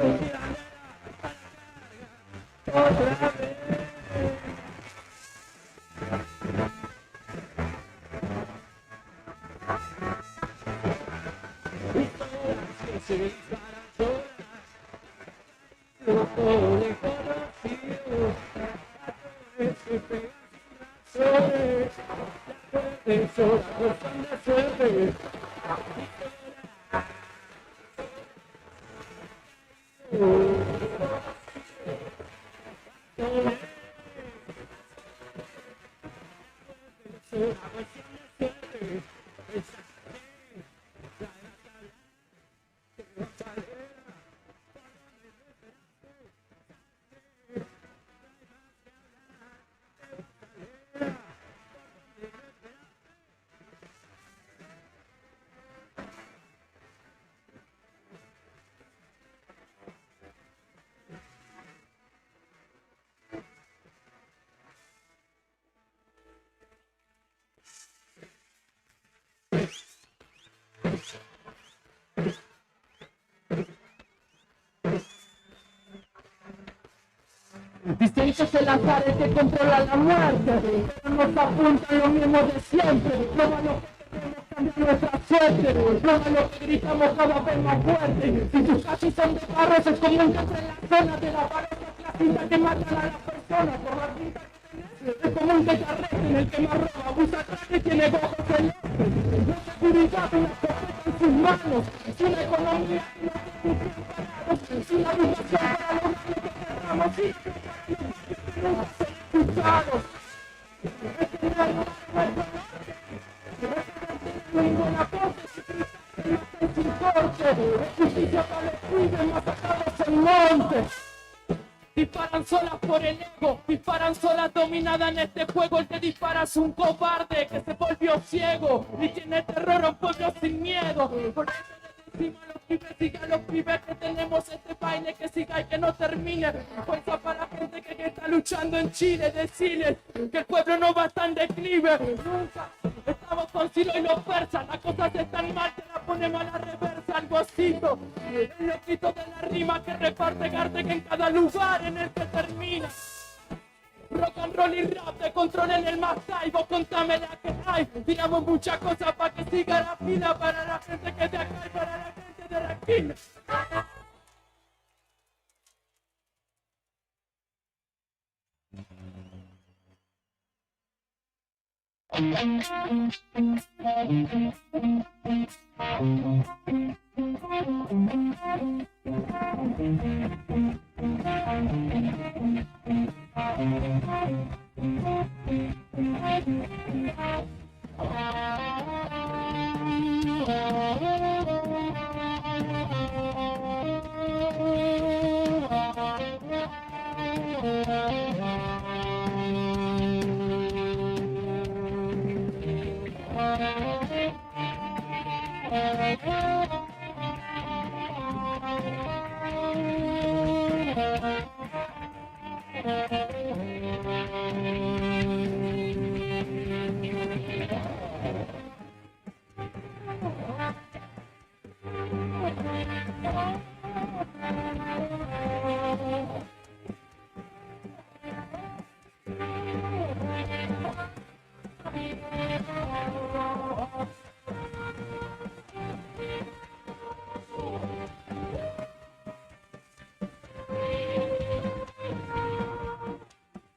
otra vez. Y todas que se disparan solas, loco de conocido, se pegan sin razones, eso la cuestión de suerte. Dicen que es el azar el que controla la muerte, pero nos apuntan lo mismo de siempre. Lo malo que tenemos cambia nuestra suerte, lo malo que gritamos cada vez más fuerte. Si tus casi son de barros, es común que entre en la zona de la parodia clasista que matan a las personas por la pinta que tenés. Es común que te arresten, el que más roba, abusa traje y tiene ojos celestes. No seguridad, una escopeta en sus manos, sin economía y no tiene preparados, sin la educación para lograr lo que queramos y nunca ser escuchados. Es que no hay ningún aporte, si no estén sin corte, es justicia para los pibes masacrados en monte. Disparan solas por el ego, disparan solas dominadas en este juego. El que dispara es un cobarde que se volvió ciego y tiene terror a un pueblo sin miedo. Por eso le decimos a los pibes, siga a los pibes que tenemos este baile que siga y que no termine. Fuerza para la gente que está luchando en Chile, decirles que el pueblo no va a estar en declive. Nunca estamos con Silo y los persas, las cosas están mal, te la ponemos a la reversa, algo así. El loquito de la rima que reparte Garte que en cada lugar en el que termina. Rock and roll y rap te controlen el más high, vos contame la que hay. Tiramos muchas cosas para que siga la vida, para la gente que es de acá y para la gente de la esquina.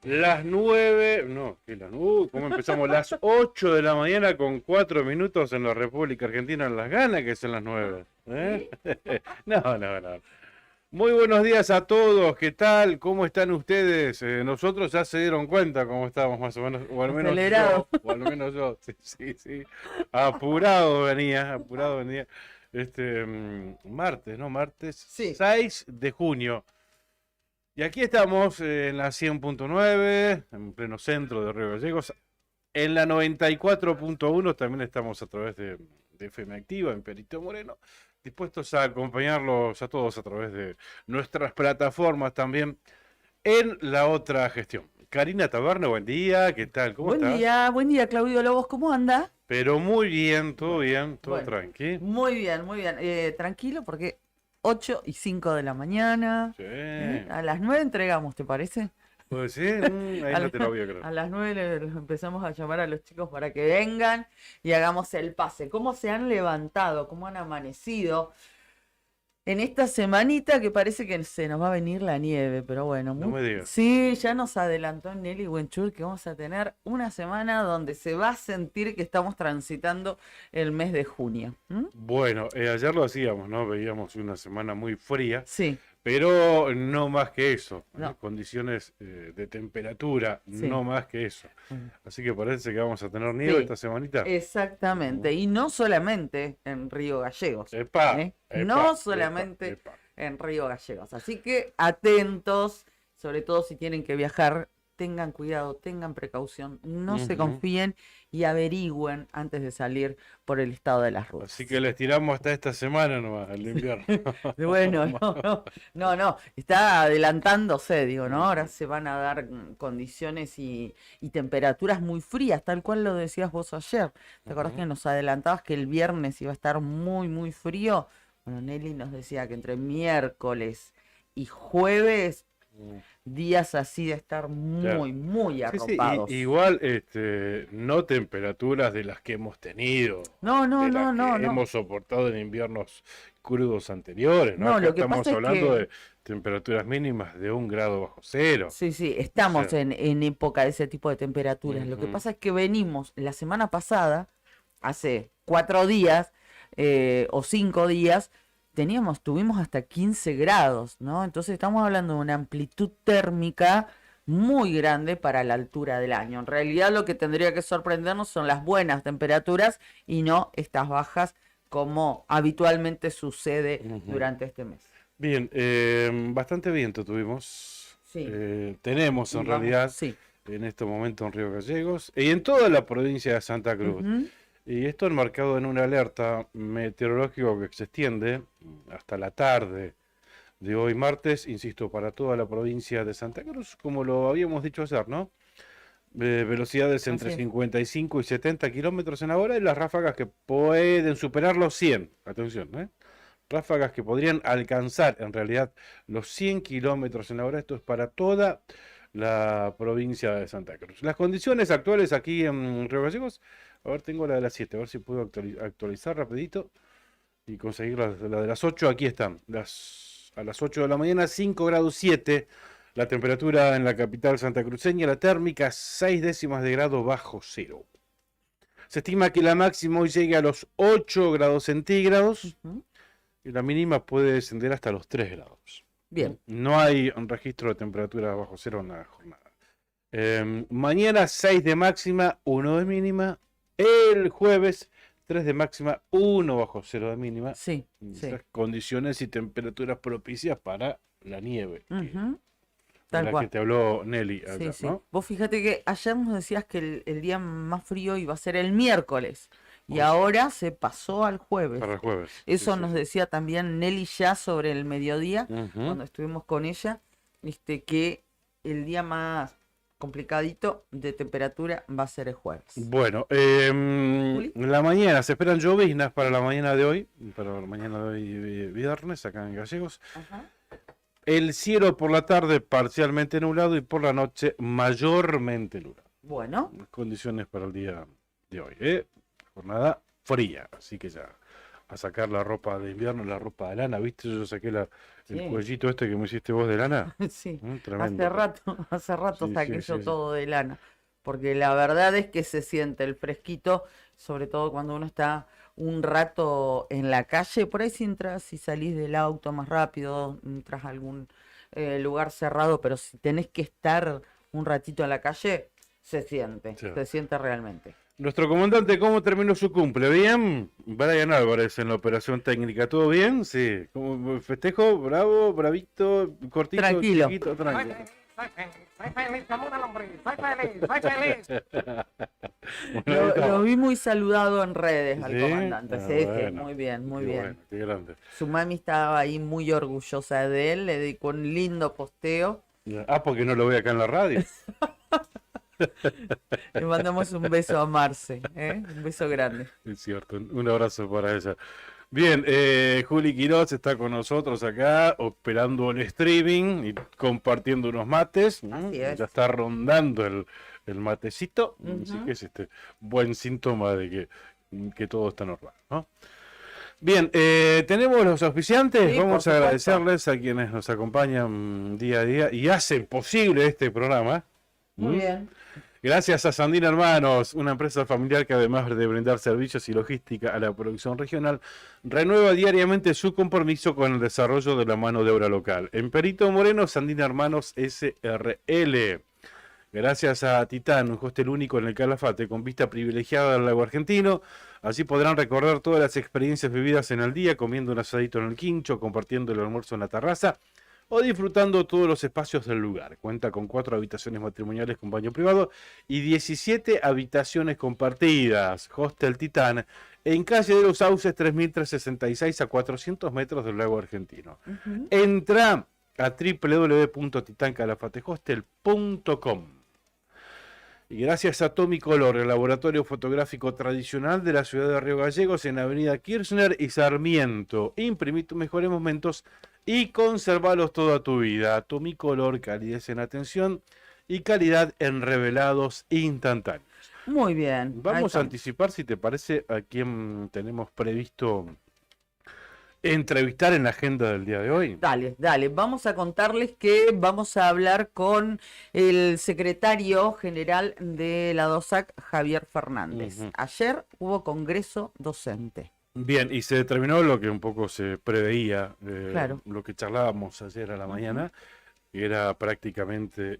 Las 9, no, que las 9, ¿cómo empezamos? Las 8 de la mañana con 4 minutos en la República Argentina, en Las Ganas, que son las 9. ¿Eh? No. Muy buenos días a todos, ¿qué tal? ¿Cómo están ustedes? Nosotros ya se dieron cuenta cómo estábamos más o menos, o al menos Acelerado. yo, o al menos yo, sí. Apurado venía. Martes, ¿no? Martes Sí. 6 de junio. Y aquí estamos en la 100.9, en pleno centro de Río Gallegos. En la 94.1 también estamos a través de FM Activa, en Perito Moreno. Dispuestos a acompañarlos a todos a través de nuestras plataformas también en la otra gestión. Karina Taberna, buen día, ¿qué tal? ¿Cómo estás? Buen día, Claudio Lobos, ¿cómo anda? Pero muy bien, todo Bueno, tranqui. Muy bien. Tranquilo porque 8:05 de la mañana. Sí. A las 9 entregamos, ¿te parece? Pues sí, ahí no te lo voy a creer. A las 9 los empezamos a llamar a los chicos para que vengan y hagamos el pase. ¿Cómo se han levantado? ¿Cómo han amanecido? En esta semanita que parece que se nos va a venir la nieve, pero bueno. No me digas. Sí, ya nos adelantó Nelly Wenchur que vamos a tener una semana donde se va a sentir que estamos transitando el mes de junio. ¿Mm? Bueno, ayer lo hacíamos, ¿no? Veíamos una semana muy fría, Sí, pero no más que eso. No. Condiciones de temperatura, Sí. no más que eso. Mm. Así que parece que vamos a tener nieve Sí. esta semanita. Exactamente. Y no solamente en Río Gallegos. Epa, ¿eh? epa, No epa, solamente epa. en Río Gallegos. Así que atentos, sobre todo si tienen que viajar, tengan cuidado, tengan precaución, no se Ujú. confíen y averigüen antes de salir por el estado de las rutas. Así que les tiramos hasta esta semana nomás, el invierno. Bueno, no, está adelantándose, digo, ¿no? Ahora se van a dar condiciones y temperaturas muy frías, tal cual lo decías vos ayer. ¿Te acordás Ujú. que nos adelantabas que el viernes iba a estar muy, muy frío? Bueno, Nelly nos decía que entre miércoles y jueves, días así de estar muy, muy Sí, sí, arropados. igual no temperaturas de las que hemos tenido, No, de las que no. hemos soportado en inviernos crudos anteriores, ¿no? No, Acá lo que estamos pasa es hablando que- de temperaturas mínimas de 1 grado bajo cero. Sí, estamos Sí. en época de ese tipo de temperaturas. Lo que Ujú. pasa es que venimos la semana pasada, hace 4 días o 5 días, tuvimos hasta 15 grados, ¿no? Entonces estamos hablando de una amplitud térmica muy grande para la altura del año. En realidad lo que tendría que sorprendernos son las buenas temperaturas y no estas bajas como habitualmente sucede Ujú. durante este mes. Bien, bastante viento tuvimos. Sí. Tenemos en Y vamos- realidad sí. en este momento en Río Gallegos y en toda la provincia de Santa Cruz. Ujú. Y esto enmarcado en una alerta meteorológica que se extiende hasta la tarde de hoy martes, insisto, para toda la provincia de Santa Cruz, como lo habíamos dicho ayer, ¿no? Velocidades entre Así es. 55 y 70 kilómetros en hora y las ráfagas que pueden superar los 100. Atención, ¿eh? Ráfagas que podrían alcanzar en realidad los 100 kilómetros en hora. Esto es para toda la provincia de Santa Cruz. Las condiciones actuales aquí en Río Gallegos, a ver, tengo la de las 7, a ver si puedo actualizar rapidito y conseguir la de las 8. Aquí están, a las 8 de la mañana, 5 grados 7. La temperatura en la capital santacruceña, la térmica 6 décimas de grado bajo cero. Se estima que la máxima hoy llegue a los 8 grados centígrados Ujú. y la mínima puede descender hasta los 3 grados. Bien. No hay un registro de temperatura bajo cero en la jornada. Mañana 6 de máxima, 1 de mínima. El jueves 3 de máxima, 1 bajo cero de mínima. Sí, sí. Esas condiciones y temperaturas propicias para la nieve. Ujú. De Tal la cual. que te habló Nelly Sí, ayer, sí. ¿no? Vos fíjate que ayer nos decías que el día más frío iba a ser el miércoles y Uy. ahora se pasó al jueves. Para el jueves. Eso Sí, sí, nos sí. decía también Nelly ya sobre el mediodía, Ujú. cuando estuvimos con ella, que el día más complicadito de temperatura va a ser el jueves. Bueno, Juli. en la mañana se esperan lloviznas para la mañana de hoy, viernes, acá en Gallegos. Ajá. El cielo por la tarde parcialmente nublado y por la noche mayormente nublado. Bueno, Condiciones para el día de hoy, ¿eh? Jornada fría, así que ya a sacar la ropa de invierno, la ropa de lana, ¿viste? Yo saqué el Sí. cuellito este que me hiciste vos de lana. sí. Tremendo. Hace rato Sí, saqué sí, yo sí, sí. todo de lana, porque la verdad es que se siente el fresquito, sobre todo cuando uno está un rato en la calle, por ahí si entras y salís del auto más rápido, entras a algún lugar cerrado, pero si tenés que estar un ratito en la calle, Sí. se siente realmente. Nuestro comandante, ¿cómo terminó su cumple? ¿Bien? Brian Álvarez en la operación técnica, ¿todo bien? Sí. ¿Cómo festejo? ¿Bravo? ¿Bravito? ¿Cortito? Tranquilo. Chiquito? Tranquilo. Soy feliz como una lombriz, soy feliz. Bueno, ahí está. Lo vi muy saludado en redes al ¿Sí? comandante, Ah, sí, sí, bueno. muy bien, muy Qué bien. bueno, qué grande. Su mami estaba ahí muy orgullosa de él, le dedicó un lindo posteo. Ah, porque no lo veo acá en la radio. Le mandamos un beso a Marce, ¿eh? Un beso grande. Es cierto, un abrazo para ella. Bien, Juli Quiroz está con nosotros acá, operando el streaming y compartiendo unos mates. Así es. Ya está rondando el matecito, así Ujú. que es buen síntoma de que todo está normal, ¿no? Bien, tenemos los auspiciantes. Sí, Vamos por a supuesto. agradecerles a quienes nos acompañan día a día y hacen posible este programa. Muy bien. Gracias a Sandina Hermanos, una empresa familiar que además de brindar servicios y logística a la producción regional, renueva diariamente su compromiso con el desarrollo de la mano de obra local. En Perito Moreno, Sandina Hermanos SRL. Gracias a Titán, un hostel único en el Calafate, con vista privilegiada al lago argentino. Así podrán recordar todas las experiencias vividas en el día, comiendo un asadito en el quincho, compartiendo el almuerzo en la terraza o disfrutando todos los espacios del lugar. Cuenta con 4 habitaciones matrimoniales con baño privado y 17 habitaciones compartidas. Hostel Titán, en calle de los Sauces 3366, a 400 metros del lago argentino. Ujú. Entra a www.titancalafatehostel.com. Y gracias a Tomicolor, el laboratorio fotográfico tradicional de la ciudad de Río Gallegos, en Avenida Kirchner y Sarmiento. Imprimí tus mejores momentos y conservalos toda tu vida. Tomicolor, calidez en atención y calidad en revelados instantáneos. Muy bien. Ahí Vamos a estamos. anticipar, si te parece, a quién tenemos previsto entrevistar en la agenda del día de hoy. Dale, dale. Vamos a contarles que vamos a hablar con el secretario general de la DOSAC, Javier Fernández. Ujú. Ayer hubo congreso docente. Bien, y se determinó lo que un poco se preveía, Claro. lo que charlábamos ayer a la mañana, que era prácticamente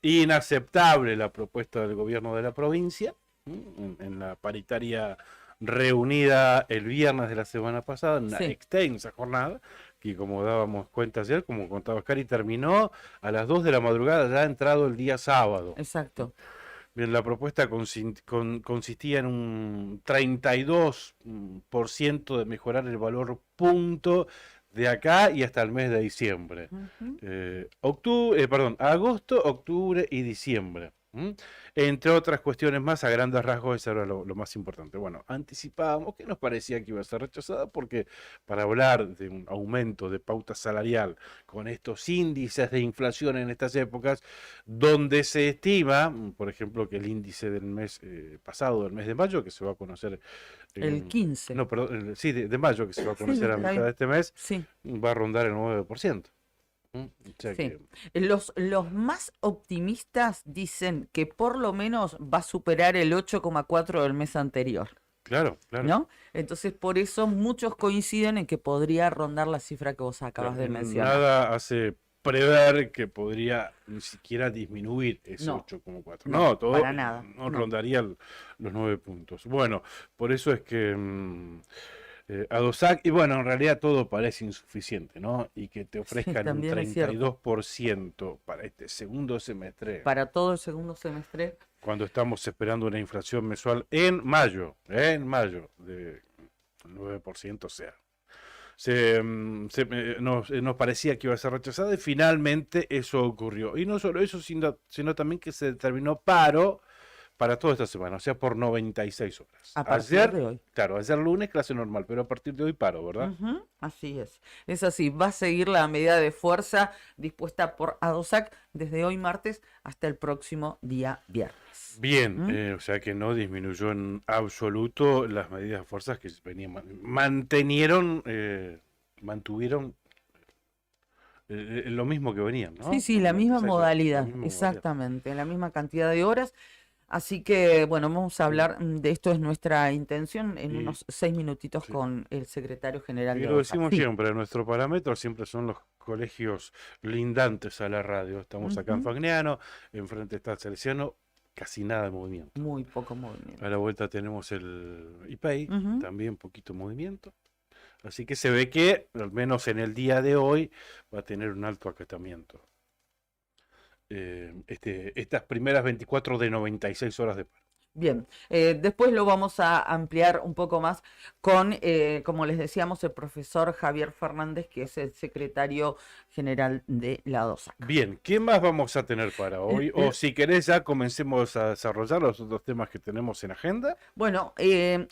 inaceptable la propuesta del gobierno de la provincia, en la paritaria reunida el viernes de la semana pasada, en una Sí. extensa jornada, que como dábamos cuenta ayer, como contaba Cari, terminó a las 2 de la madrugada, ya ha entrado el día sábado. Exacto. Bien, la propuesta consistía en un 32% de mejorar el valor punto de acá y hasta el mes de diciembre. Ujú. Agosto, octubre y diciembre. Entre otras cuestiones más, a grandes rasgos, eso era lo más importante. Bueno, anticipábamos que nos parecía que iba a ser rechazada porque para hablar de un aumento de pauta salarial con estos índices de inflación en estas épocas, donde se estima, por ejemplo, que el índice del mes pasado, del mes de mayo, que se va a conocer El 15. no, perdón, sí, de mayo, que se va a Sí, conocer a está mitad bien. de este mes, Sí, va a rondar el 9%. O sea sí. que, Los más optimistas dicen que por lo menos va a superar el 8,4 del mes anterior, claro, claro. ¿no? Entonces, por eso muchos coinciden en que podría rondar la cifra que vos acabas de mencionar. Nada hace prever que podría ni siquiera disminuir ese No, 8,4. no, No, todo para nada, no no. rondaría los 9 puntos. Bueno, por eso es que ADOSAC, y bueno, en realidad todo parece insuficiente, ¿no? Y que te ofrezcan un también es cierto. 32% para este segundo semestre, Para todo el segundo semestre, cuando estamos esperando una inflación mensual en mayo de 9%, o sea. Nos parecía que iba a ser rechazada y finalmente eso ocurrió. Y no solo eso, sino también que se determinó paro para toda esta semana, o sea, por 96 horas. a partir Ayer, de hoy. claro, ayer lunes clase normal, pero a partir de hoy paro, ¿verdad? Ujú, así es. Es así. Va a seguir la medida de fuerza dispuesta por ADOSAC desde hoy martes hasta el próximo día viernes. Bien, o sea que no disminuyó en absoluto las medidas de fuerzas que venían, mantuvieron lo mismo que venían, ¿no? Sí, sí, la misma 96 horas, modalidad, la misma modalidad. exactamente, la misma cantidad de horas. Así que, bueno, vamos a hablar de esto, es nuestra intención, en Y- unos 6 minutitos sí. con el secretario general Y de lo ADOSAC. decimos Sí. siempre, nuestro parámetro siempre son los colegios lindantes a la radio. Estamos acá en Ujú. Fagnano, enfrente está el Salesiano, casi nada de movimiento. Muy poco movimiento. A la vuelta tenemos el IPEI, Ujú. también poquito movimiento. Así que se ve que, al menos en el día de hoy, va a tener un alto acatamiento. Estas primeras 24 de 96 horas de paro. Bien, después lo vamos a ampliar un poco más con, como les decíamos, el profesor Javier Fernández, que es el secretario general de la DOSAC. Bien, ¿qué más vamos a tener para hoy? O si querés ya comencemos a desarrollar los otros temas que tenemos en agenda. Bueno,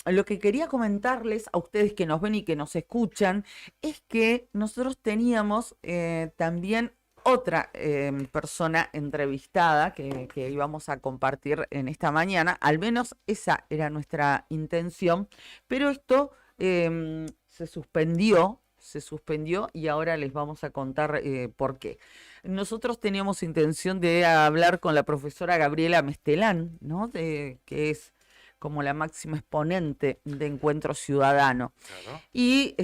lo que quería comentarles a ustedes que nos ven y que nos escuchan es que nosotros teníamos también otra persona entrevistada que íbamos a compartir en esta mañana, al menos esa era nuestra intención, pero esto se suspendió y ahora les vamos a contar por qué. Nosotros teníamos intención de hablar con la profesora Gabriela Mestelán, ¿no? Que es como la máxima exponente de Encuentro Ciudadano. Claro. Y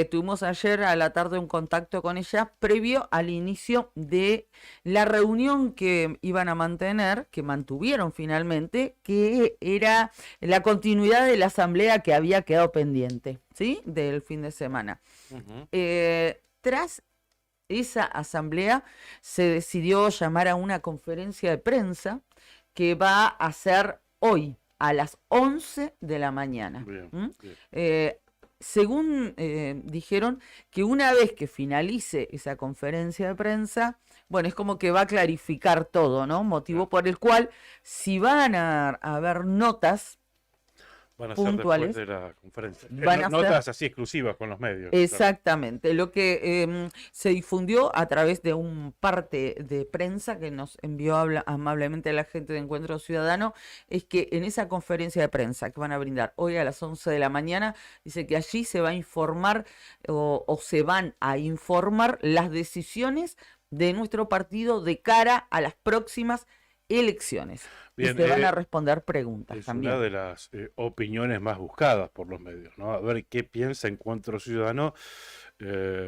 tuvimos ayer a la tarde un contacto con ella previo al inicio de la reunión que iban a mantener, que mantuvieron finalmente, que era la continuidad de la asamblea que había quedado pendiente, ¿sí? Del fin de semana. Ujú. Tras esa asamblea se decidió llamar a una conferencia de prensa que va a ser hoy, a las 11 de la mañana. Bien, bien. Según dijeron, que una vez que finalice esa conferencia de prensa, bueno, es como que va a clarificar todo, ¿no? Motivo por el cual, si van a haber notas Van a ser puntuales, después de la conferencia. van a Notas ser- así exclusivas con los medios. Claro. Exactamente, lo que se difundió a través de un parte de prensa que nos envió amablemente la gente de Encuentro Ciudadano, es que en esa conferencia de prensa que van a brindar hoy a las 11 de la mañana, dice que allí se va a informar o se van a informar las decisiones de nuestro partido de cara a las próximas elecciones. Bien, y se van a responder preguntas es también. una de las opiniones más buscadas por los medios, ¿no? A ver qué piensa Encuentro Ciudadano,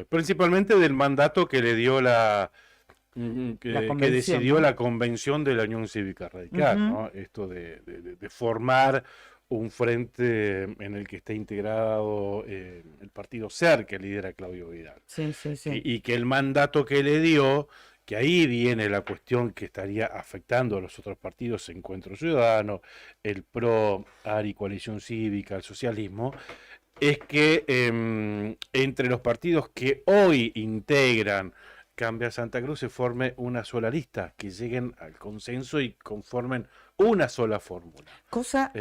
principalmente del mandato que le dio que convención, decidió ¿no? la convención de la Unión Cívica Radical, Ujú. ¿no? Esto de formar un frente en el que esté integrado el partido SER que lidera Claudio Vidal. Sí, sí, sí. Y que el mandato que le dio, que ahí viene la cuestión que estaría afectando a los otros partidos, Encuentro Ciudadano, el PRO, ARI, Coalición Cívica, el socialismo, es que entre los partidos que hoy integran Cambia Santa Cruz se forme una sola lista, que lleguen al consenso y conformen una sola fórmula. Cosa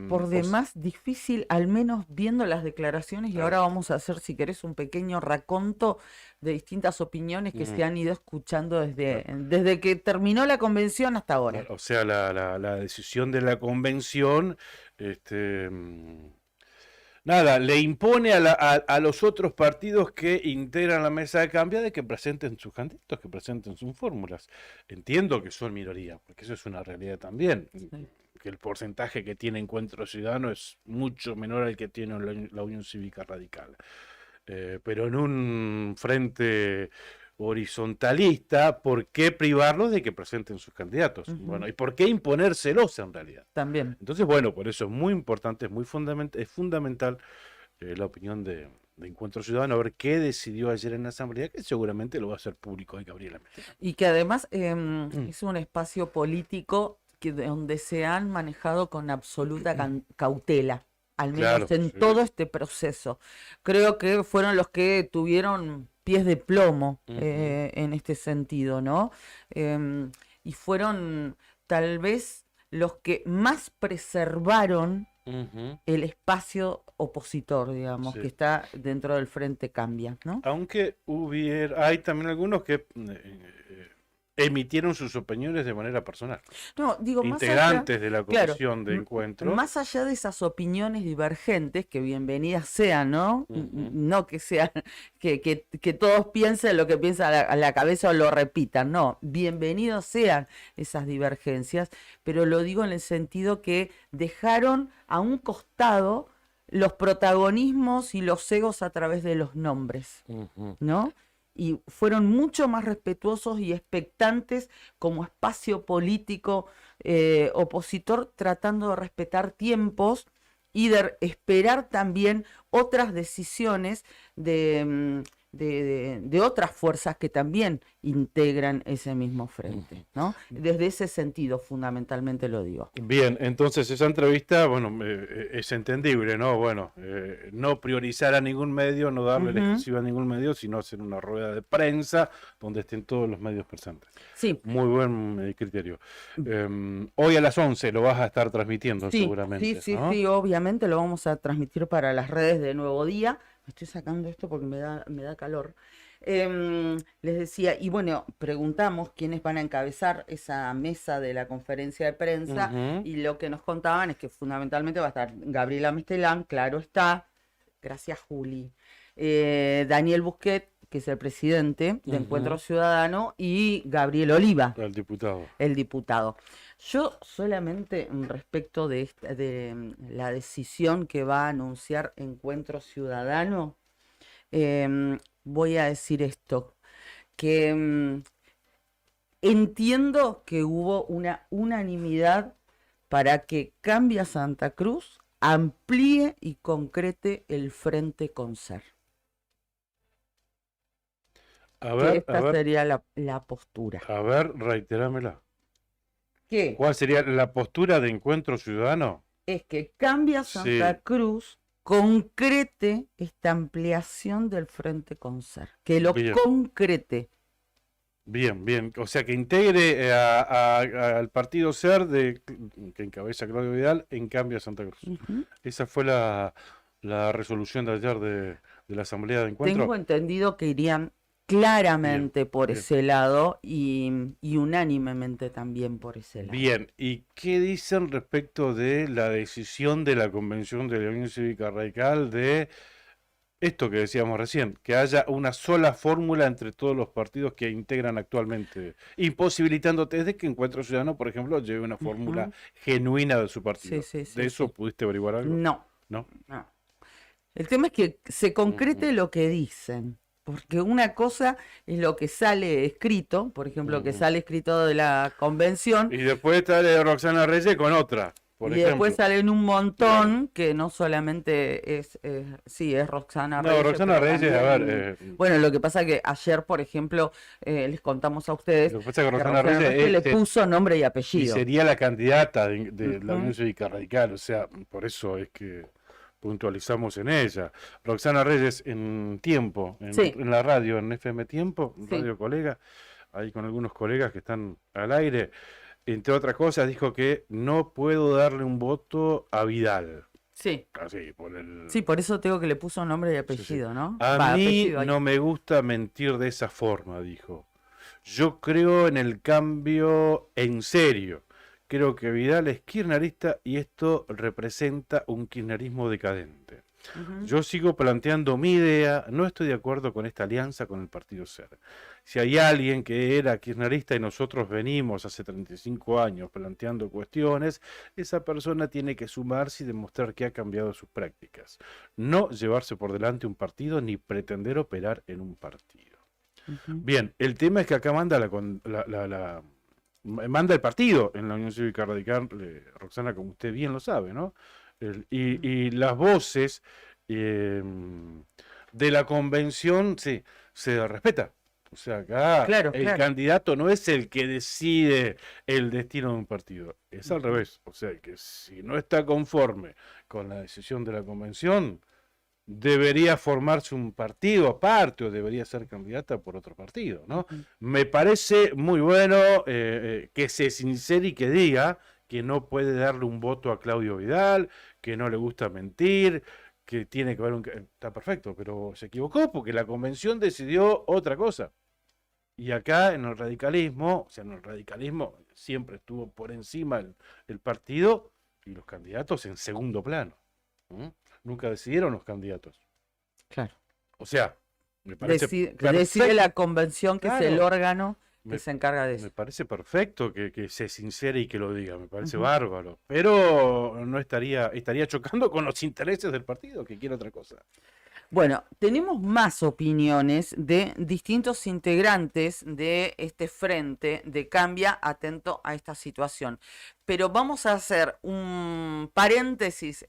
por demás difícil, al menos viendo las declaraciones, y Claro. ahora vamos a hacer, si querés, un pequeño raconto de distintas opiniones que se han ido escuchando desde que terminó la convención hasta ahora. O sea, la decisión de la convención, nada, le impone a los otros partidos que integran la mesa de cambio de que presenten sus candidatos, que presenten sus fórmulas. Entiendo que son minoría, porque eso es una realidad también. Sí. Que el porcentaje que tiene Encuentro Ciudadano es mucho menor al que tiene la Unión Cívica Radical. Pero en un frente horizontalista, ¿por qué privarlos de que presenten sus candidatos? Ujú. Bueno, ¿y por qué imponérselos en realidad? También. Entonces, bueno, por eso es muy importante, es fundamental la opinión de Encuentro Ciudadano, a ver qué decidió ayer en la Asamblea, que seguramente lo va a hacer público hoy Gabriela Mestelán. Y que además es un espacio político donde se han manejado con absoluta cautela, al menos Claro, en sí. todo este proceso. Creo que fueron los que tuvieron pies de plomo Ujú. en este sentido, ¿no? Y fueron tal vez los que más preservaron Ujú. el espacio opositor, digamos, Sí. que está dentro del Frente Cambia, ¿no? Aunque hay también algunos que emitieron sus opiniones de manera personal. No, digo, más allá, Integrantes de la claro, comisión de encuentro. más allá de esas opiniones divergentes, que bienvenidas sean, ¿no? Ujú. No que sean, que todos piensen lo que piensa a la cabeza o lo repitan, no, bienvenidos sean esas divergencias, pero lo digo en el sentido que dejaron a un costado los protagonismos y los egos a través de los nombres, Ujú. ¿no? Y fueron mucho más respetuosos y expectantes como espacio político opositor, tratando de respetar tiempos y de esperar también otras decisiones de de otras fuerzas que también integran ese mismo frente, ¿no? Desde ese sentido, fundamentalmente lo digo. Bien, entonces esa entrevista, bueno, es entendible, ¿no? Bueno, no priorizar a ningún medio, no darle la exclusiva a ningún medio, sino hacer una rueda de prensa donde estén todos los medios presentes. Sí. Muy buen criterio. Hoy a las 11 lo vas a estar transmitiendo Sí, seguramente, sí, ¿no? sí, obviamente lo vamos a transmitir para las redes de Nuevo Día. Me estoy sacando esto porque me da calor. Les decía, y bueno, preguntamos quiénes van a encabezar esa mesa de la conferencia de prensa, y lo que nos contaban es que fundamentalmente va a estar Gabriela Mestelán, claro está, gracias Juli, Daniel Busquet, que es el presidente de Encuentro Ciudadano, y Gabriel Oliva, El diputado. el diputado. Yo solamente respecto de la decisión que va a anunciar Encuentro Ciudadano, voy a decir esto, que entiendo que hubo una unanimidad para que Cambia Santa Cruz amplíe y concrete el Frente Concer. A Que ver, esta sería la postura. a ver, reiterámela. ¿Qué? ¿Cuál sería la postura de Encuentro Ciudadano? Es que Cambia Santa Sí. Cruz concrete esta ampliación del Frente Concer. Que lo Bien. concrete. Bien, bien. O sea, que integre al partido SER que encabeza Claudio Vidal en Cambio a Santa Cruz. Ujú. Esa fue la resolución de ayer de la Asamblea de Encuentro. Tengo entendido que irían claramente por bien. ese lado y unánimemente también por ese lado. Bien, ¿y qué dicen respecto de la decisión de la Convención de la Unión Cívica Radical de esto que decíamos recién, que haya una sola fórmula entre todos los partidos que integran actualmente, imposibilitándote de que Encuentro Ciudadano, por ejemplo, lleve una fórmula genuina de su partido? Sí, sí, sí, ¿De eso sí. pudiste averiguar algo? No, ¿No? no. El tema es que se concrete lo que dicen. Porque una cosa es lo que sale escrito, por ejemplo, que sale escrito de la convención, Y después está Roxana Reyes con otra, por y ejemplo. después salen un montón que no solamente es Roxana No, Reyes. Roxana pero Reyes, a también- ver, Bueno, lo que pasa que ayer, por ejemplo, les contamos a ustedes lo que pasa es que que Roxana Reyes le puso nombre y y apellido. sería la candidata de la Ujú. Unión Cívica Radical, o sea, por eso es que puntualizamos en ella. Roxana Reyes en Tiempo, Sí. en la radio, en FM Tiempo, Sí. Radio Colega, ahí con algunos colegas que están al aire, entre otras cosas, dijo que no puedo darle un voto a Vidal. Sí, Así, por el... sí, por eso tengo que le puso nombre y Sí, sí. apellido, ¿no? A Va, mí apellido, ahí. no me gusta mentir de esa forma, dijo. Yo creo en el cambio en serio. Creo que Vidal es kirchnerista y esto representa un kirchnerismo decadente. Ujú. Yo sigo planteando mi idea, no estoy de acuerdo con esta alianza con el partido SER. Si hay alguien que era kirchnerista y nosotros venimos hace 35 años planteando cuestiones, esa persona tiene que sumarse y demostrar que ha cambiado sus prácticas. No llevarse por delante un partido ni pretender operar en un partido. Ujú. Bien, el tema es que acá manda manda el partido en la Unión Cívica Radical, Roxana, como usted bien lo sabe, ¿no? Y las voces de la convención se respeta. O sea, acá Claro, el claro. candidato no es el que decide el destino de un partido, es al revés. O sea, que si no está conforme con la decisión de la convención, debería formarse un partido aparte o debería ser candidata por otro partido, ¿no? Ujú. Me parece muy bueno que se sincere y que diga que no puede darle un voto a Claudio Vidal, que no le gusta mentir, que tiene que haber Está perfecto, pero se equivocó porque la convención decidió otra cosa. Y acá en el radicalismo, o sea, en el radicalismo siempre estuvo por encima el partido y los candidatos en segundo plano. ¿Mm? Nunca decidieron los candidatos. Claro. O sea, me parece Decide la convención que es el Claro. órgano que Me- se encarga de Me eso. parece perfecto que se sincere y que lo diga, me parece Ujú. bárbaro, pero no estaría chocando con los intereses del partido, que quiere otra cosa. Bueno, tenemos más opiniones de distintos integrantes de este frente de Cambia, atento a esta situación. pero vamos a hacer un paréntesis,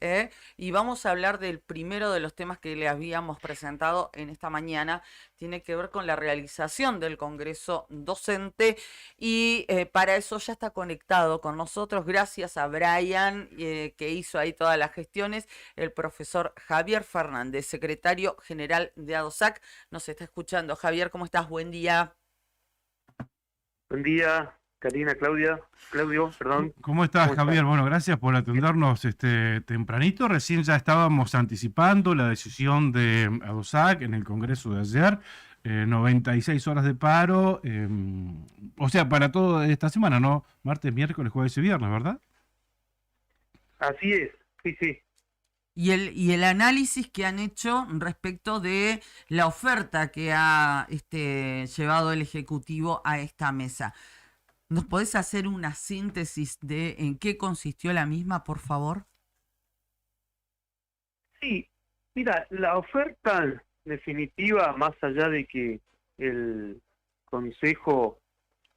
y vamos a hablar del primero de los temas que le habíamos presentado en esta mañana. Tiene que ver con la realización del Congreso Docente y para eso ya está conectado con nosotros, gracias a Brian, que hizo ahí todas las gestiones, el profesor Javier Fernández, secretario general de ADOSAC. Nos está escuchando. Javier, ¿cómo estás? Buen día. Buen día, Karina, Claudio, perdón. ¿Cómo estás, Javier? Bueno, gracias por atendernos tempranito. Recién ya estábamos anticipando la decisión de ADOSAC en el Congreso de ayer. 96 horas de paro, o sea, para toda esta semana, ¿no? Martes, miércoles, jueves y viernes, ¿verdad? Así es, sí. Y el análisis que han hecho respecto de la oferta que ha llevado el Ejecutivo a esta mesa. ¿Nos podés hacer una síntesis de en qué consistió la misma, por favor? Sí, mira, la oferta definitiva, más allá de que el Consejo,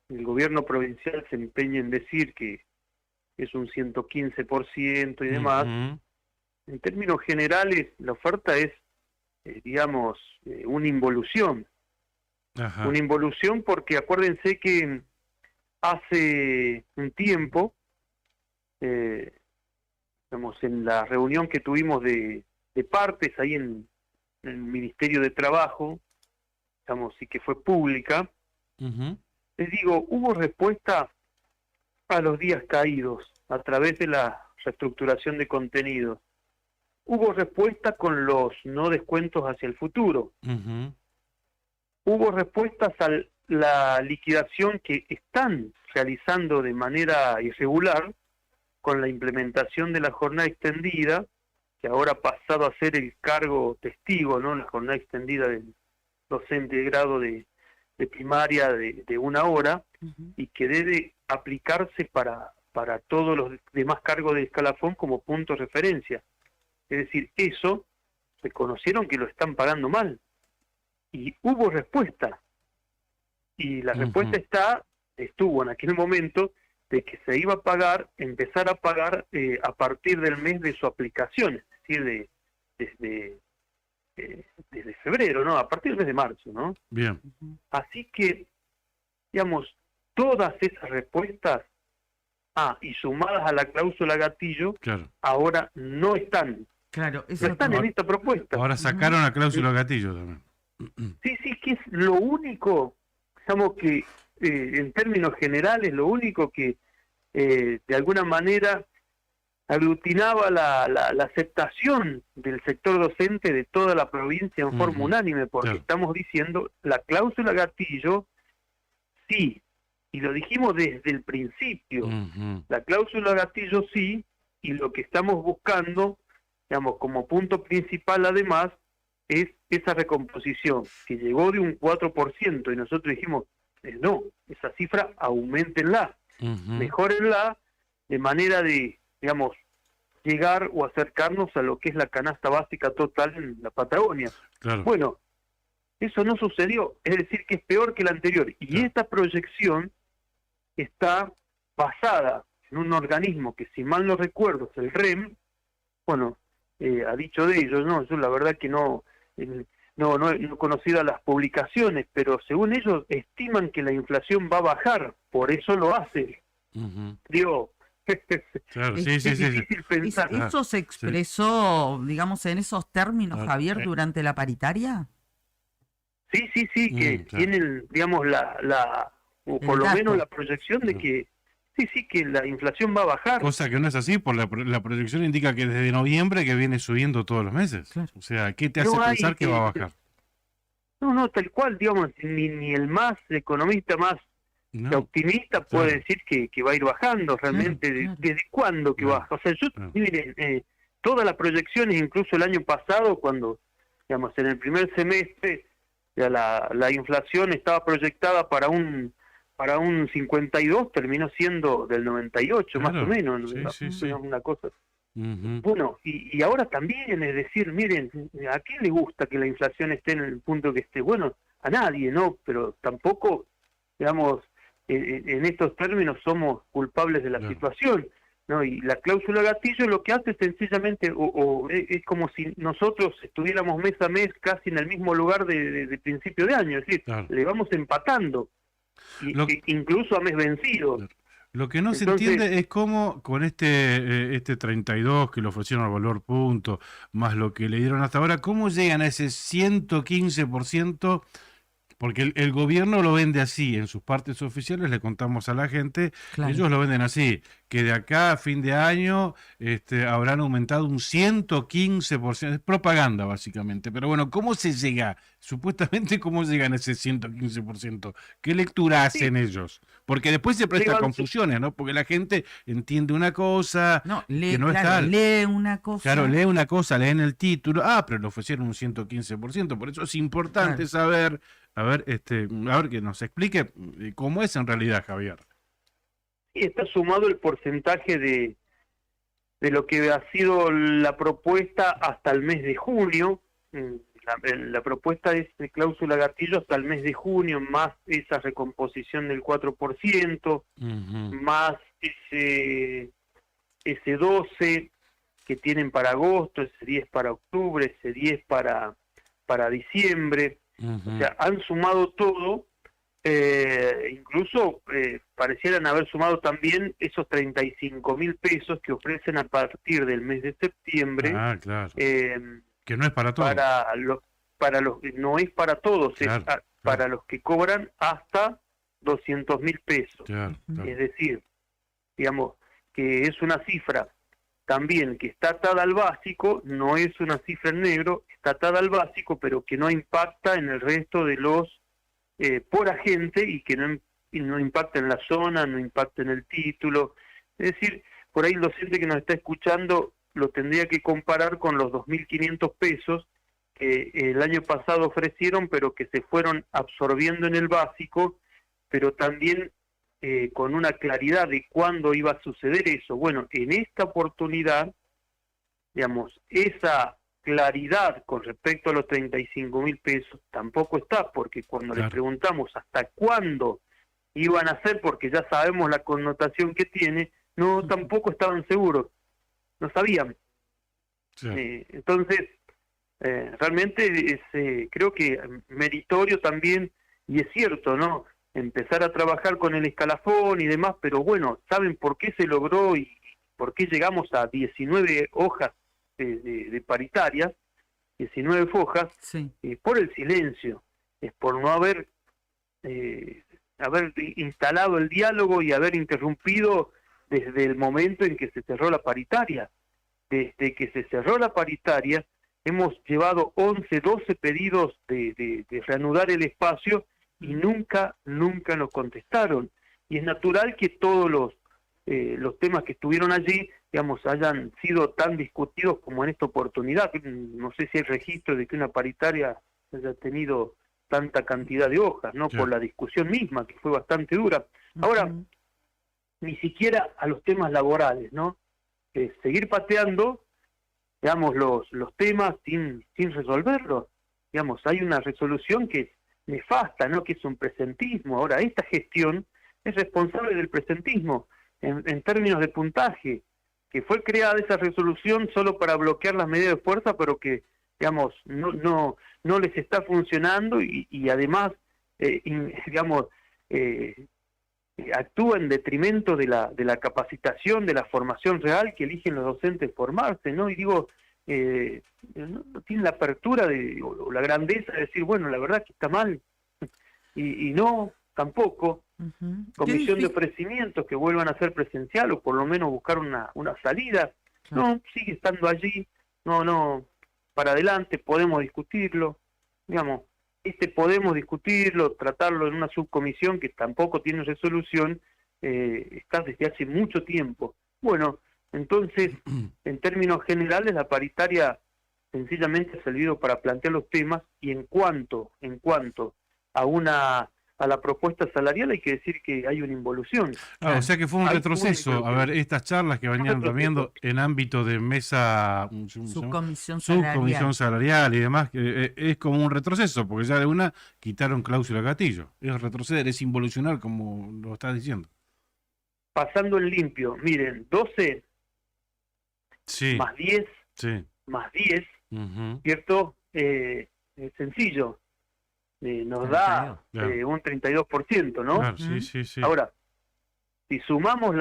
el gobierno provincial se empeñe en decir que es un 115% y demás, en términos generales la oferta es, digamos, una involución. Ajá. Una involución porque acuérdense que hace un tiempo, digamos, en la reunión que tuvimos de partes ahí en el Ministerio de Trabajo, digamos, y que fue pública, les digo, hubo respuesta a los días caídos a través de la reestructuración de contenidos. Hubo respuesta con los no descuentos hacia el futuro. Hubo respuestas a la liquidación que están realizando de manera irregular con la implementación de la jornada extendida, que ahora ha pasado a ser el cargo testigo, ¿no? La jornada extendida del docente de grado de primaria de 1 hora, y que debe aplicarse para todos los demás cargos de escalafón como punto de referencia. Es decir, eso reconocieron que lo están pagando mal. Y hubo respuesta. Y la respuesta estuvo en aquel momento de que se iba a pagar, empezar a pagar a partir del mes de su aplicación, es decir, desde febrero, ¿no? A partir del mes de marzo, ¿no? Bien. Así que, digamos, todas esas respuestas, y sumadas a la cláusula gatillo, Claro. ahora no están. Claro, No están en esta propuesta. Ahora sacaron la cláusula gatillo también. Sí, que es lo único, digamos que en términos generales, lo único que de alguna manera aglutinaba la aceptación del sector docente de toda la provincia en forma unánime, porque Claro. estamos diciendo la cláusula gatillo, sí, y lo dijimos desde el principio, la cláusula gatillo sí, y lo que estamos buscando, digamos, como punto principal además, es esa recomposición, que llegó de un 4%, y nosotros dijimos, no, esa cifra aumentenla, mejórenla, de manera de, digamos, llegar o acercarnos a lo que es la canasta básica total en la Patagonia. Claro. Bueno, eso no sucedió, es decir, que es peor que la anterior, y Claro. esta proyección está basada en un organismo que, si mal no recuerdo, es el REM. Bueno, ha dicho de ellos, ¿no? Yo la verdad que no he conocido las publicaciones, pero según ellos estiman que la inflación va a bajar, por eso lo hacen. Digo, Claro, Es- sí. es difícil pensar. ¿Eso se expresó, digamos, en esos términos, Ah, Javier, durante la paritaria? Sí, que claro. tienen, digamos, o por lo dato. menos la proyección de que, que la inflación va a bajar. Cosa que no es así, por la proyección indica que desde noviembre que viene subiendo todos los meses. Claro. O sea, ¿qué te hace No hay pensar que va a bajar? No, tal cual, digamos, ni el más economista más No. optimista puede Claro. decir que va a ir bajando realmente. Claro. ¿Desde cuándo que Claro. baja? O sea, Claro. miren, todas las proyecciones, incluso el año pasado, cuando, digamos, en el primer semestre, ya la inflación estaba proyectada para un 52, terminó siendo del 98, más Claro. o menos. Sí. Una cosa. Ujú. Bueno, y ahora también, es decir, miren, ¿a quién le gusta que la inflación esté en el punto que esté? Bueno, a nadie, ¿no? Pero tampoco, digamos, en estos términos somos culpables de la situación, ¿no? Y la cláusula gatillo lo que hace sencillamente, es como si nosotros estuviéramos mes a mes casi en el mismo lugar de principio de año, es decir, le vamos empatando, incluso a mes vencido. Lo que no se Entonces, entiende es cómo con este 32 que le ofrecieron al valor punto, más lo que le dieron hasta ahora, cómo llegan a ese 115%. Porque el gobierno lo vende así, en sus partes oficiales le contamos a la gente, ellos lo venden así, que de acá a fin de año habrán aumentado un 115%, es propaganda básicamente, pero bueno, ¿cómo se llega? Supuestamente, ¿cómo llegan a ese 115%? ¿Qué lectura hacen ellos? Porque después se presta confusiones, ¿no? Porque la gente entiende una cosa que no es tal. Lee una cosa. Claro, lee una cosa, leen el título, pero le ofrecieron un 115%, por eso es importante saber... A ver que nos explique cómo es en realidad, Javier. Sí, está sumado el porcentaje de lo que ha sido la propuesta hasta el mes de junio. La propuesta es de cláusula gatillo hasta el mes de junio, más esa recomposición del 4%, más ese 12 que tienen para agosto, ese 10 para octubre, ese 10 para diciembre. O sea, han sumado todo, incluso parecieran haber sumado también esos 35.000 pesos que ofrecen a partir del mes de septiembre. Claro. Que no es para todos. No es para todos, Claro, es para los que cobran hasta 200.000 pesos. Claro. Es decir, digamos, que es una cifra también que está atada al básico, no es una cifra en negro, está atada al básico, pero que no impacta en el resto de los por agente y que no impacta en la zona, no impacta en el título. Es decir, por ahí el docente que nos está escuchando lo tendría que comparar con los 2.500 pesos que el año pasado ofrecieron, pero que se fueron absorbiendo en el básico, pero también con una claridad de cuándo iba a suceder eso. Bueno, en esta oportunidad, digamos, esa claridad con respecto a los 35.000 pesos tampoco está, porque cuando les preguntamos hasta cuándo iban a ser, porque ya sabemos la connotación que tiene, no, tampoco estaban seguros, no sabían. Entonces, realmente es, creo que meritorio también, y es cierto, ¿no?, empezar a trabajar con el escalafón y demás, pero bueno, ¿saben por qué se logró y por qué llegamos a 19 hojas de paritarias, 19 fojas? Por el silencio, es por no haber instalado el diálogo y haber interrumpido desde el momento en que se cerró la paritaria. Desde que se cerró la paritaria, hemos llevado 11, 12 pedidos de reanudar el espacio y nunca nos contestaron. Y es natural que todos los temas que estuvieron allí, digamos, hayan sido tan discutidos como en esta oportunidad. No sé si hay registro de que una paritaria haya tenido tanta cantidad de hojas, ¿no? Por la discusión misma, que fue bastante dura. Ahora, ni siquiera a los temas laborales, ¿no? Seguir pateando, digamos, los temas sin resolverlos. Digamos, hay una resolución que es nefasta, ¿no?, que es un presentismo. Ahora, esta gestión es responsable del presentismo en términos de puntaje, que fue creada esa resolución solo para bloquear las medidas de fuerza, pero que, digamos, no les está funcionando y además, digamos, actúa en detrimento de la capacitación, de la formación real que eligen los docentes formarse, ¿no? Y digo, no tiene la apertura o la grandeza de decir, bueno, la verdad que está mal, y no, tampoco. Comisión de ofrecimientos que vuelvan a ser presencial o por lo menos buscar una salida. No, sigue estando allí, no, para adelante, podemos discutirlo, digamos, podemos discutirlo, tratarlo en una subcomisión que tampoco tiene resolución, está desde hace mucho tiempo. Bueno, entonces, en términos generales, la paritaria sencillamente ha servido para plantear los temas, y en cuanto a a la propuesta salarial, hay que decir que hay una involución. Ah, o sea que fue un Hay retroceso. una A ver, estas charlas que venían habiendo en ámbito de mesa, ¿cómo se llama? Subcomisión salarial. Subcomisión salarial y demás, que es como un retroceso, porque ya de una quitaron cláusula gatillo. Es retroceder, es involucionar, como lo estás diciendo. Pasando en limpio, miren, 12 Sí, más 10 sí. más 10, Ujú. ¿cierto? Es sencillo. Nos da Claro. un 32%, ¿no? Claro, sí, sí, sí. Ahora, si sumamos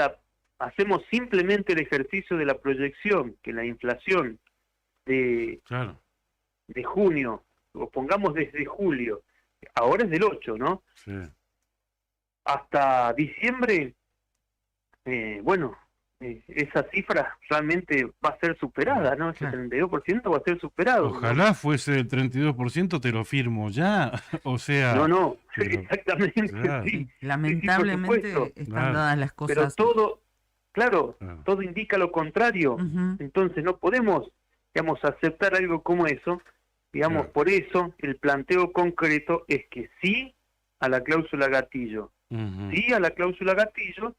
hacemos simplemente el ejercicio de la proyección, que la inflación Claro, de junio, o pongamos desde julio, ahora es del 8, ¿no? sí. Hasta diciembre, bueno, esa cifra realmente va a ser superada, ¿no? Ese Claro. 32% va a ser superado. ¿no? Ojalá fuese el 32%, te lo firmo ya. O sea, No, pero- exactamente, claro. sí. Lamentablemente supuesto. están Claro. dadas las Pero cosas. todo, claro, Claro. todo indica lo contrario. Ujú. Entonces no podemos, digamos, aceptar algo como eso. Digamos, Claro. por eso el planteo concreto es que sí a la cláusula gatillo. Ujú. Sí a la cláusula gatillo,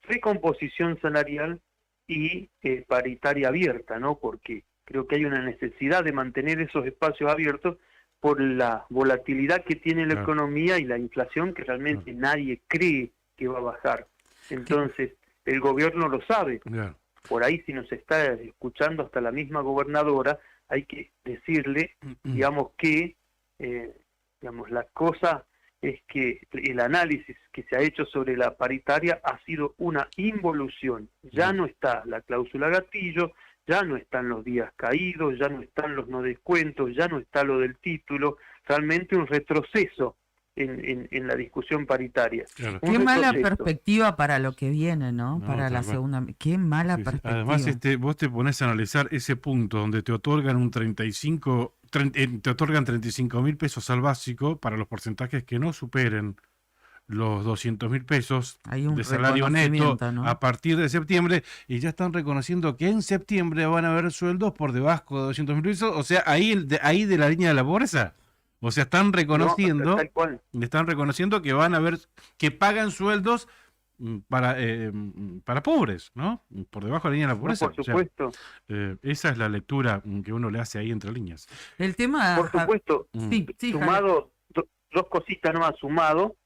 recomposición salarial y paritaria abierta, ¿no? Porque creo que hay una necesidad de mantener esos espacios abiertos por la volatilidad que tiene la Claro. economía y la inflación que realmente nadie cree que va a bajar. Entonces, el gobierno lo sabe. Claro. Por ahí, si nos está escuchando hasta la misma gobernadora, hay que decirle, digamos, que digamos, la cosa es que el análisis que se ha hecho sobre la paritaria ha sido una involución. Ya no está la cláusula gatillo, ya no están los días caídos, ya no están los no descuentos, ya no está lo del título, realmente un retroceso en la discusión paritaria. Claro. Un Qué mala retroceso. perspectiva para lo que viene, ¿no? No, Para la tal cual. segunda. Qué mala Sí, sí. perspectiva. Además, vos te pones a analizar ese punto donde te otorgan un 35.000 pesos al básico para los porcentajes que no superen los 200.000 pesos Hay un de salario neto reconocimiento, ¿no? a partir de septiembre, y ya están reconociendo que en septiembre van a haber sueldos por debajo de 200.000 pesos, o sea, ahí de la línea de la pobreza. O sea, están reconociendo, No, tal cual. están reconociendo que van a haber, que pagan sueldos para pobres, ¿no? Por debajo de la línea de la No, pobreza. por O sea, supuesto, esa es la lectura que uno le hace ahí entre líneas. El tema. por supuesto. Sí, sí, Javier. Sumado, dos cositas nomás, sumado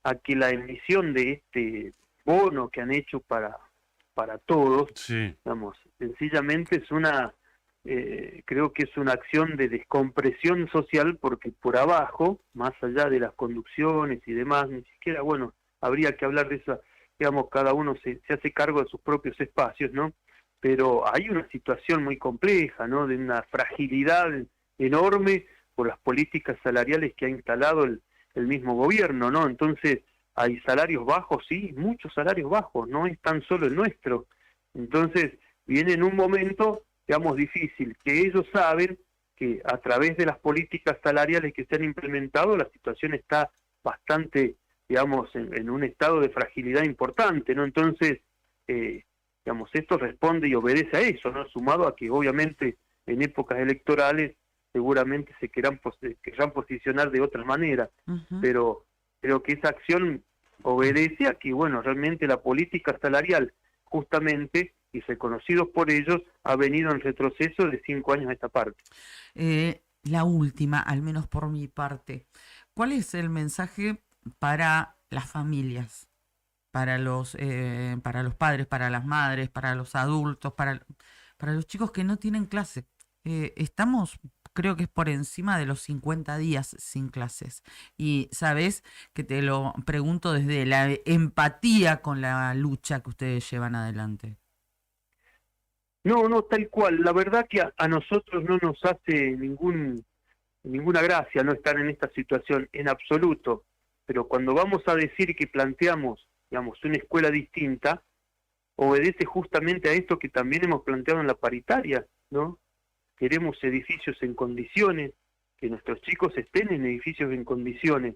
a que la emisión de este bono que han hecho para todos, Sí, digamos, sencillamente es creo que es una acción de descompresión social, porque por abajo, más allá de las conducciones y demás, ni siquiera, bueno, habría que hablar de eso, digamos, cada uno se hace cargo de sus propios espacios, ¿no? Pero hay una situación muy compleja, ¿no? De una fragilidad enorme por las políticas salariales que ha instalado el mismo gobierno, ¿no? Entonces, hay salarios bajos, sí, muchos salarios bajos, no es tan solo el nuestro. Entonces, viene en un momento, digamos, difícil, que ellos saben que a través de las políticas salariales que se han implementado, la situación está bastante, digamos, en un estado de fragilidad importante, ¿no? Entonces, digamos, esto responde y obedece a eso, ¿no? Sumado a que, obviamente, en épocas electorales seguramente se querrán posicionar de otra manera, Ujú. pero creo que esa acción obedece a que, bueno, realmente la política salarial, justamente, y reconocidos por ellos, ha venido en retroceso de 5 años a esta parte. La última, al menos por mi parte. ¿Cuál es el mensaje para las familias? Para los padres, para las madres, para los adultos, para los chicos que no tienen clase. Estamos, creo que es por encima de los 50 días sin clases. Y sabes que te lo pregunto desde la empatía con la lucha que ustedes llevan adelante. No, tal cual. La verdad que a nosotros no nos hace ninguna gracia no estar en esta situación, en absoluto. Pero cuando vamos a decir que planteamos, digamos, una escuela distinta, obedece justamente a esto que también hemos planteado en la paritaria, ¿no? Queremos edificios en condiciones, que nuestros chicos estén en edificios en condiciones,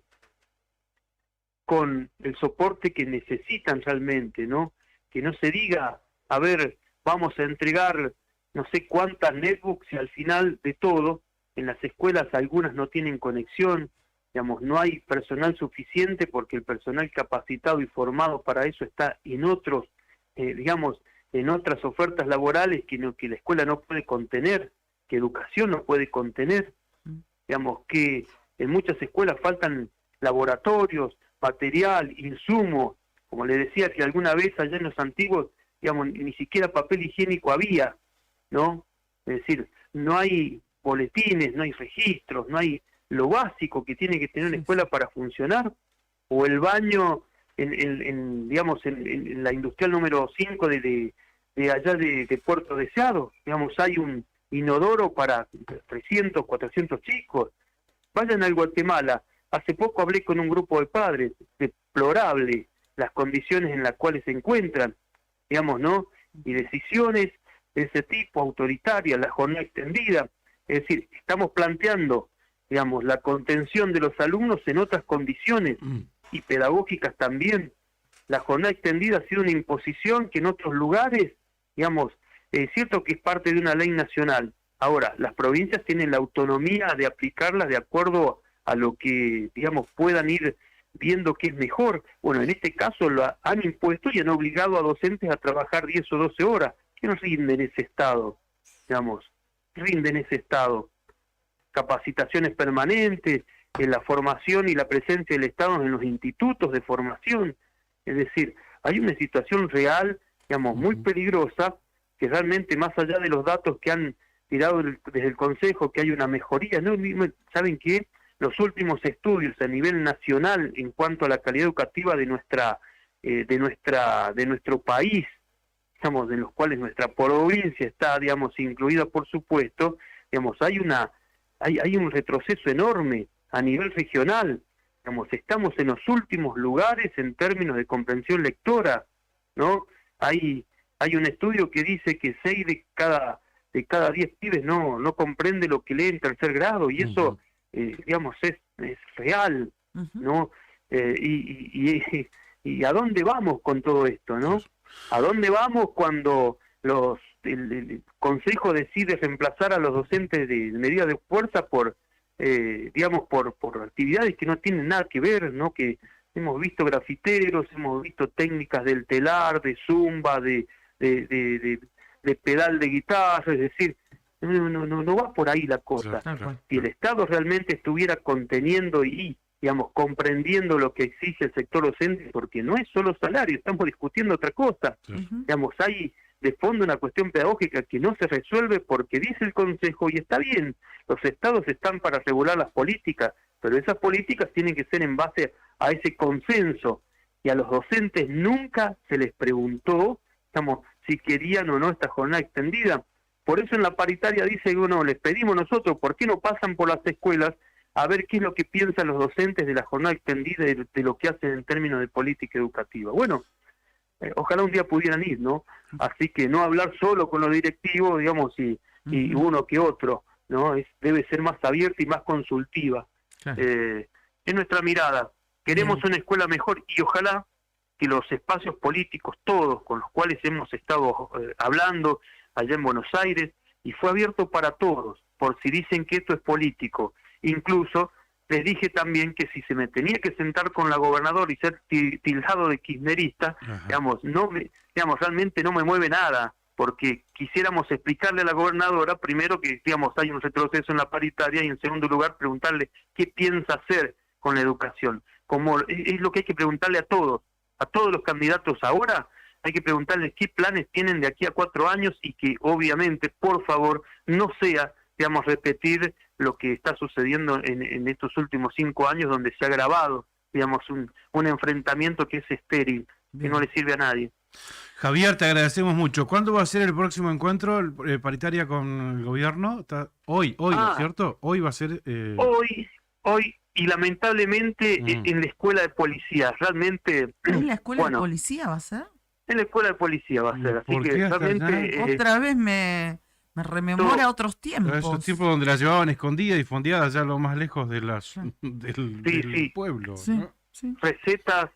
con el soporte que necesitan realmente, ¿no? Que no se diga, a ver, vamos a entregar no sé cuántas netbooks y al final de todo, en las escuelas algunas no tienen conexión, digamos, no hay personal suficiente porque el personal capacitado y formado para eso está en otros, digamos, en otras ofertas laborales que la escuela no puede contener, que educación no puede contener, digamos, que en muchas escuelas faltan laboratorios, material, insumos, como le decía que alguna vez allá en los antiguos, digamos, ni siquiera papel higiénico había, ¿no? Es decir, no hay boletines, no hay registros, no hay lo básico que tiene que tener una escuela para funcionar, o el baño digamos, en la industrial número 5 de allá de Puerto Deseado, digamos, hay un inodoro para 300, 400 chicos. Vayan al Guatemala. Hace poco hablé con un grupo de padres, deplorable las condiciones en las cuales se encuentran, digamos, ¿no? Y decisiones de ese tipo, autoritarias, la jornada extendida. Es decir, estamos planteando, digamos, la contención de los alumnos en otras condiciones y pedagógicas también. La jornada extendida ha sido una imposición que en otros lugares, digamos, es cierto que es parte de una ley nacional. Ahora, las provincias tienen la autonomía de aplicarlas de acuerdo a lo que, digamos, puedan ir viendo que es mejor. Bueno, en este caso lo han impuesto y han obligado a docentes a trabajar 10 o 12 horas. ¿Qué nos rinde en ese estado? Digamos, rinde en ese estado. Capacitaciones permanentes, en la formación y la presencia del Estado en los institutos de formación. Es decir, hay una situación real, digamos, muy peligrosa, que realmente más allá de los datos que han tirado desde el Consejo, que hay una mejoría, ¿no? ¿Saben qué? Los últimos estudios a nivel nacional en cuanto a la calidad educativa de nuestro país, digamos, en los cuales nuestra provincia está, digamos, incluida, por supuesto, digamos, hay un retroceso enorme a nivel regional, digamos, estamos en los últimos lugares en términos de comprensión lectora, ¿no? Hay un estudio que dice que 6 de cada 10 pibes no comprende lo que lee en tercer grado, y eso, digamos, es real, ¿no? Y ¿a dónde vamos con todo esto, no? ¿A dónde vamos cuando el Consejo decide reemplazar a los docentes de medida de fuerza por actividades que no tienen nada que ver, ¿no? Que hemos visto grafiteros, hemos visto técnicas del telar, de zumba, de pedal de guitarra, es decir, no va por ahí la cosa. Si el Estado realmente estuviera conteniendo y, digamos, comprendiendo lo que exige el sector docente, porque no es solo salario, estamos discutiendo otra cosa. Digamos, hay de fondo una cuestión pedagógica que no se resuelve porque dice el Consejo, y está bien, los estados están para regular las políticas, pero esas políticas tienen que ser en base a ese consenso, y a los docentes nunca se les preguntó, digamos, si querían o no esta jornada extendida. Por eso en la paritaria dice, bueno, les pedimos nosotros, ¿por qué no pasan por las escuelas a ver qué es lo que piensan los docentes de la jornada extendida y de lo que hacen en términos de política educativa? Bueno, ojalá un día pudieran ir, ¿no? Así que no hablar solo con los directivos, digamos, y uno que otro, ¿no? Debe ser más abierta y más consultiva. Claro. Es nuestra mirada. Queremos una escuela mejor y ojalá que los espacios políticos, todos con los cuales hemos estado hablando allá en Buenos Aires, y fue abierto para todos, por si dicen que esto es político. Incluso les dije también que si se me tenía que sentar con la gobernadora y ser tildado de kirchnerista, digamos, realmente no me mueve nada, porque quisiéramos explicarle a la gobernadora, primero que, digamos, hay un retroceso en la paritaria, y en segundo lugar preguntarle qué piensa hacer con la educación. Como es lo que hay que preguntarle a todos los candidatos ahora, hay que preguntarles qué planes tienen de aquí a 4 años, y que obviamente, por favor, no sea, digamos, repetir lo que está sucediendo en estos últimos 5 años, donde se ha agravado, digamos, un enfrentamiento que es estéril, que no le sirve a nadie. Javier, te agradecemos mucho. ¿Cuándo va a ser el próximo encuentro paritaria con el gobierno? Hoy, ¿cierto? Hoy va a ser... Hoy, y lamentablemente en la escuela de policía, realmente... ¿En la escuela de policía va a ser? En la escuela de policía va a ser, así que realmente... Otra vez me rememora otros tiempos. Esos tiempos donde las llevaban escondidas y fondeadas ya lo más lejos de del pueblo. Sí, ¿no? sí. Recetas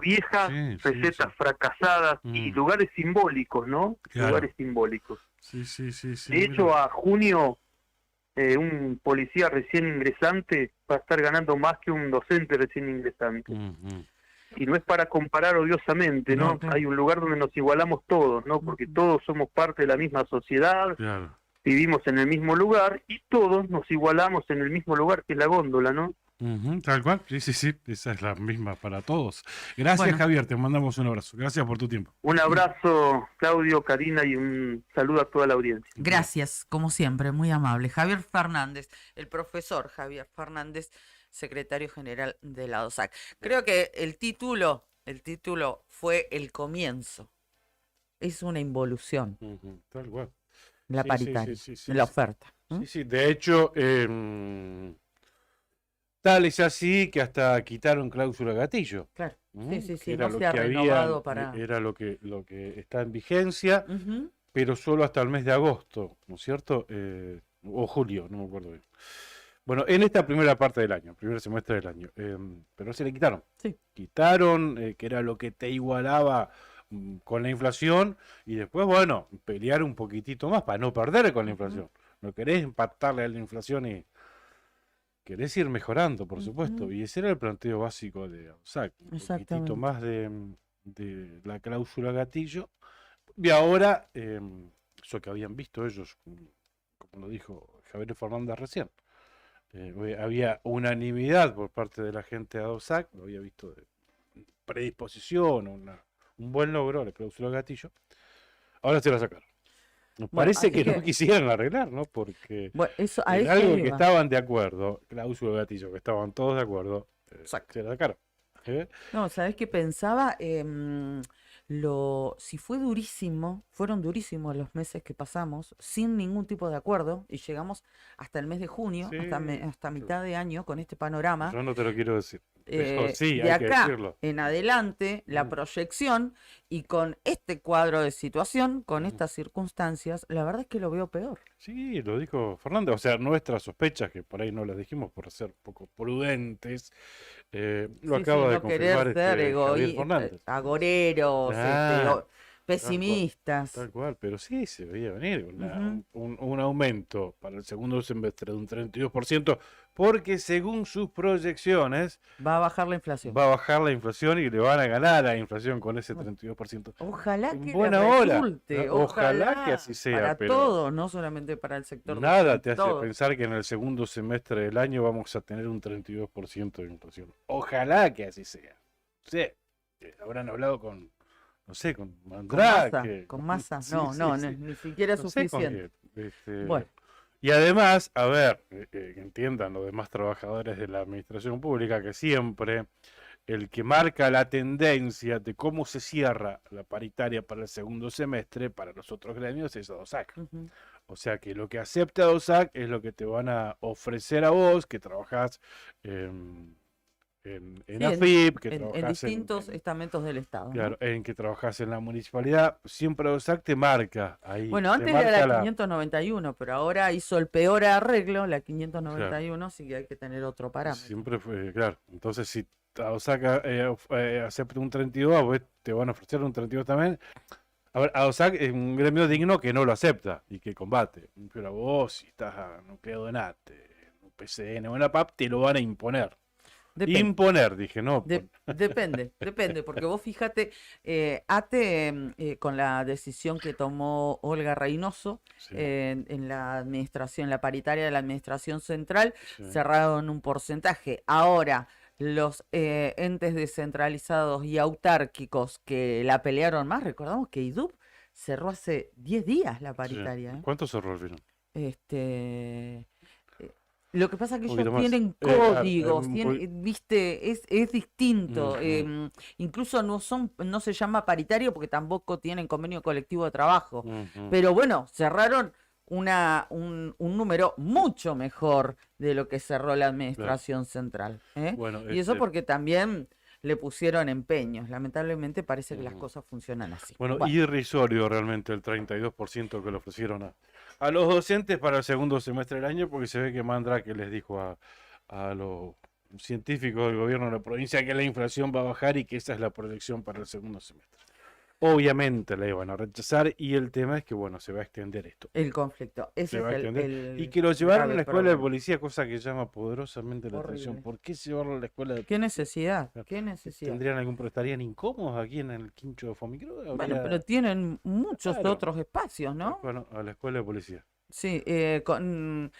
viejas, recetas fracasadas y lugares simbólicos, ¿no? Claro. Lugares simbólicos. Sí. De hecho, a junio, un policía recién ingresante va a estar ganando más que un docente recién ingresante. Ujú. Y no es para comparar odiosamente, ¿no? No, claro. Hay un lugar donde nos igualamos todos, ¿no? Porque todos somos parte de la misma sociedad, Claro. vivimos en el mismo lugar y todos nos igualamos en el mismo lugar que es la góndola, ¿no? Ujú, tal cual, sí, sí, sí, esa es la misma para todos. Gracias, Bueno. Javier, te mandamos un abrazo. Gracias por tu tiempo. Un abrazo, Claudio, Karina, y un saludo a toda la audiencia. Gracias, como siempre, muy amable. Javier Fernández, el profesor Javier Fernández, secretario general de la DOSAC. Creo que el título fue el comienzo. Es una involución, Ujú, tal cual. la Sí, sí, paritaria, sí, sí, sí, la sí. oferta. Sí, sí, de hecho, tal es así que hasta quitaron cláusula gatillo. Claro, ¿Mm? sí, sí, Que sí, era no lo se ha que renovado para... era lo que está en vigencia, Ujú. pero solo hasta el mes de agosto, ¿no es cierto? O julio, no me acuerdo bien. Bueno, en esta primera parte del año, primer semestre del año, pero se le quitaron. Sí. Quitaron, que era lo que te igualaba con la inflación, y después, bueno, pelear un poquitito más para no perder con la inflación. No querés empatarle a la inflación y querés ir mejorando, por supuesto. Ujú. Y ese era el planteo básico de AUSAC, un poquitito Exactamente. más de la cláusula gatillo. Y ahora, eso que habían visto ellos, como lo dijo Javier Fernández recién, había unanimidad por parte de la gente de AUSAC, lo había visto de predisposición, un buen logro, la cláusula gatillo. Ahora se la sacaron. Nos Bueno, parece así que no que, quisieran arreglar, ¿no? Porque bueno, eso, a en eso algo que iba. estaban de acuerdo, cláusula gatillo, que estaban todos de acuerdo, Exacto. se la sacaron. ¿Eh? No, ¿sabes qué pensaba? Si fue durísimo, fueron durísimos los meses que pasamos sin ningún tipo de acuerdo y llegamos hasta el mes de junio, hasta mitad de año con este panorama. Yo no te lo quiero decir, pero sí, De hay que acá decirlo. en adelante, la proyección y con este cuadro de situación, con estas circunstancias, la verdad es que lo veo peor. Sí, lo dijo Fernando. O sea, nuestras sospechas, que por ahí no las dijimos por ser poco prudentes, lo Sí, sí, acaba de no querer confirmar ser Javier Fernández. agoreros, Ah, tal cual, pesimistas. tal cual, pero sí se veía venir Ujú. un aumento para el segundo semestre de un 32%, porque según sus proyecciones Va a bajar la inflación. va a bajar la inflación y le van a ganar a la inflación con ese 32%. Ojalá En que le buena hora, resulte, ¿no? Ojalá que ojalá, así sea, para pero todos, no solamente para el sector nada docente, te hace todo. pensar que en el segundo semestre del año vamos a tener un 32% de inflación. Ojalá que así sea. Sí, habrán hablado con, no sé, con Mandrake. Con masa, Sí, no, sí, no, sí. ni siquiera es No sé con suficiente. quién. Bueno, Y además, a ver, que entiendan los demás trabajadores de la administración pública que siempre el que marca la tendencia de cómo se cierra la paritaria para el segundo semestre para los otros gremios es ADOSAC. ujú. O sea que lo que acepta ADOSAC es lo que te van a ofrecer a vos, que trabajás en Sí, AFIP, que en trabajás distintos estamentos del Estado, ¿no? claro, en que trabajás en la municipalidad, siempre ADOSAC te marca ahí, Bueno, te antes era marca la 591, pero ahora hizo el peor arreglo, la 591, así que hay que tener otro parámetro. siempre fue, claro. Entonces, si ADOSAC acepta un 32, a vos te van a ofrecer un 32 también. A ver, ADOSAC es un gremio digno que no lo acepta y que combate. Pero a vos, si estás a nucleo de NATE, un PCN o una PAP, te lo van a imponer. Depende. Imponer, dije, no. Depende, porque vos fíjate, ATE con la decisión que tomó Olga Reynoso Sí, en la administración, la paritaria de la administración central, sí. cerraron un porcentaje. Ahora, los entes descentralizados y autárquicos que la pelearon más, recordamos que IDUB cerró hace 10 días la Sí. paritaria, ¿eh? ¿Cuánto cerró al final? Este, lo que pasa es que Un ellos poquito más. tienen códigos, viste, es distinto. Ujú. Incluso no se llama paritario porque tampoco tienen convenio colectivo de trabajo. Ujú. Pero bueno, cerraron un número mucho mejor de lo que cerró la administración central, ¿eh? Bueno, Y eso porque también le pusieron empeños. Lamentablemente parece que las Ujú. cosas funcionan así. Bueno, Bueno, irrisorio realmente el 32% que le ofrecieron a los docentes para el segundo semestre del año, porque se ve que Mandrake les dijo a los científicos del gobierno de la provincia que la inflación va a bajar y que esa es la proyección para el segundo semestre. obviamente la iban a rechazar y el tema es que, bueno, se va a extender esto. El conflicto. Ese Se va a es extender. Y que lo llevaron a grave la escuela de problema. policía, cosa que llama poderosamente la atención. Horrible. ¿Por qué llevarlo a la escuela de ¿Qué necesidad? Claro. ¿Qué necesidad? ¿Tendrían estarían incómodos aquí en el quincho de Fomicro? Bueno, pero tienen muchos Claro. otros espacios, ¿no? Bueno, a la escuela de policía. Sí, con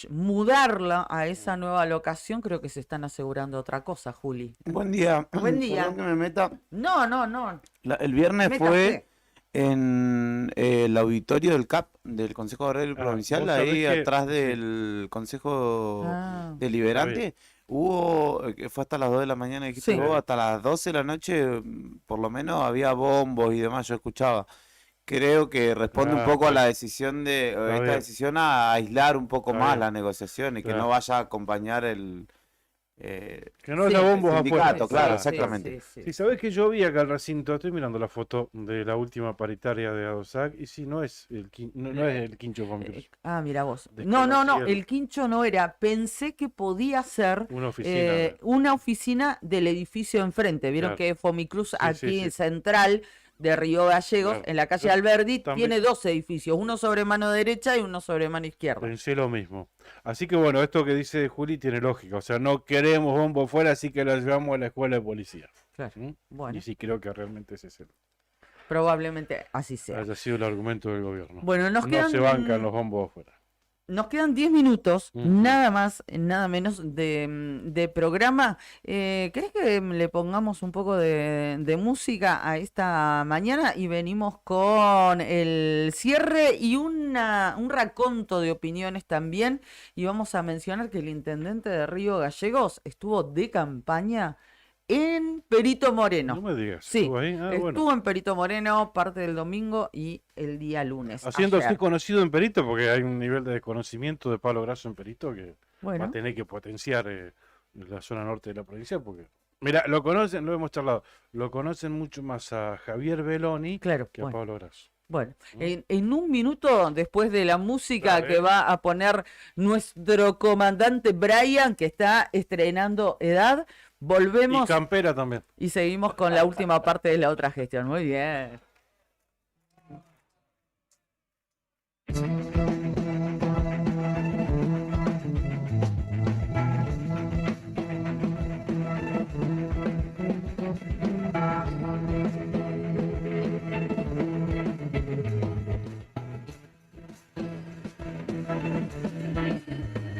mudarla a esa nueva locación creo que se están asegurando otra cosa, Juli. Buen día. Buen día. Perdón que me meta. No. El viernes Métase. fue en el auditorio del CAP, del Consejo Agrario Ah, Provincial, vos sabés ahí que- atrás sí. del Consejo Ah, Deliberante. Hubo, que fue hasta las 2 de la mañana, dijiste Sí. vos, hasta las 12 de la noche, por lo menos había bombos y demás, yo escuchaba. Creo que responde un Ah, poco a sí. la decisión Está esta bien. decisión a aislar un poco Está más bien. las negociaciones, que Claro. no vaya a acompañar el Que no Sí, haya bombos sindicato, afuera. claro, sí, exactamente. sí. Sí, sabés que yo vi acá el recinto, estoy mirando la foto de la última paritaria de ADOSAC y sí, no es no es el quincho Fomicro, Mira vos. No, Desconocieron. el quincho no era. Pensé que podía ser una oficina. una oficina del edificio enfrente. Vieron Claro. que Fomicruz Sí, aquí sí. central de Río Gallegos, Claro. en la calle Yo Alberdi, también- tiene dos edificios, uno sobre mano derecha y uno sobre mano izquierda. Pensé lo mismo. Así que bueno, esto que dice Juli tiene lógica. O sea, no queremos bombo fuera, así que lo llevamos a la escuela de policía. Claro. ¿Mm? Bueno, Y sí creo que realmente ese es probablemente así sea. haya sido el argumento del gobierno. Bueno, No se bancan los bombos afuera. Nos quedan 10 minutos, Ujú. nada más, nada menos de programa. ¿Querés que le pongamos un poco de música a esta mañana? Y venimos con el cierre y un raconto de opiniones también. Y vamos a mencionar que el intendente de Río Gallegos estuvo de campaña en Perito Moreno. No me digas. Sí, ¿Estuvo ahí? Ah, bueno. Estuvo en Perito Moreno parte del domingo y el día lunes. Haciéndose ayer. conocido en Perito, porque hay un nivel de desconocimiento de Pablo Grasso en Perito que va Bueno, a tener que potenciar la zona norte de la provincia, porque, mira, lo conocen, lo hemos charlado, lo conocen mucho más a Javier Beloni claro. que a Bueno. Pablo Grasso. Bueno, en un minuto después de la música Dale. que va a poner nuestro comandante Brian, que está estrenando Edad, Y volvemos Campera también. y seguimos con la última parte de la otra gestión. Muy bien.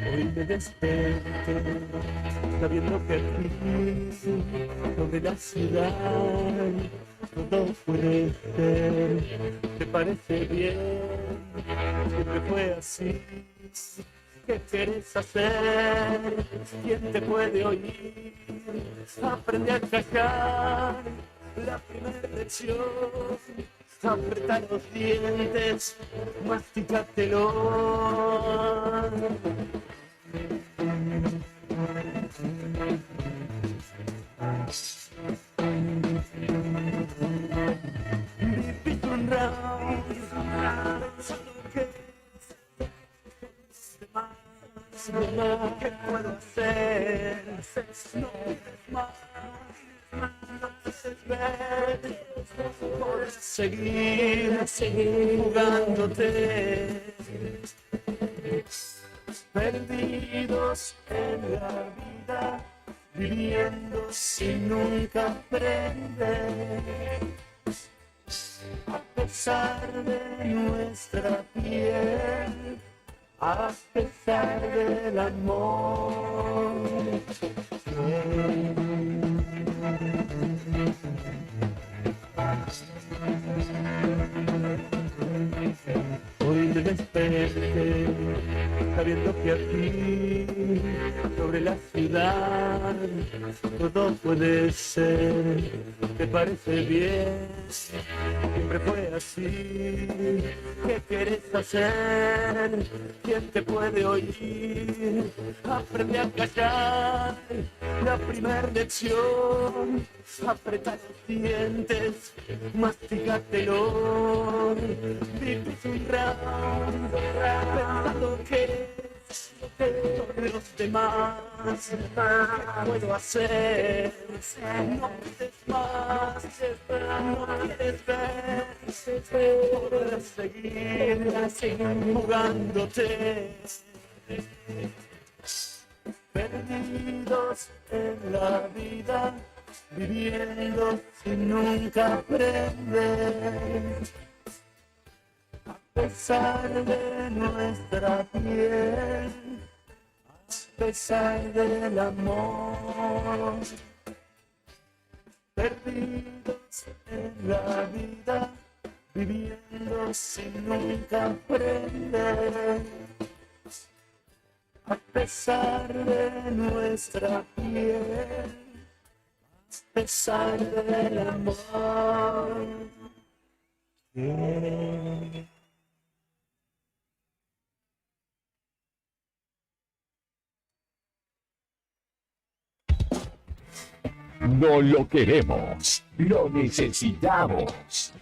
Hoy me desperté sabiendo que aquí, sobre la ciudad, todo puede ser. ¿Te parece bien? Siempre fue así. ¿Qué quieres hacer? ¿Quién te puede oír? Aprende a callar. La primera lección. Apretar los dientes, masticátelo. Vivir un round, pensando que ¿qué puedo hacer? No pides más, no quieres ver, puedes seguir jugándote. Perdidos en la vida, viviendo sin nunca aprender. A pesar de nuestra piel, a pesar del amor. Hoy me desperté sabiendo que aquí, sobre la ciudad, todo puede ser. ¿Te parece bien? Siempre fue así. ¿Qué quieres hacer? ¿Quién te puede oír? Aprende a callar. La primera lección. Apretar los dientes, masticátelo. Vivís un round, pensando que todos los demás, ¿qué puedo hacer? No pides más, no quieres ver, por seguir jugándote. Perdidos en la vida, viviendo sin nunca aprender. A pesar de nuestra piel, a pesar del amor. Perdidos en la vida, viviendo sin nunca aprender. A pesar de nuestra piel, a pesar del amor. No lo queremos, lo necesitamos.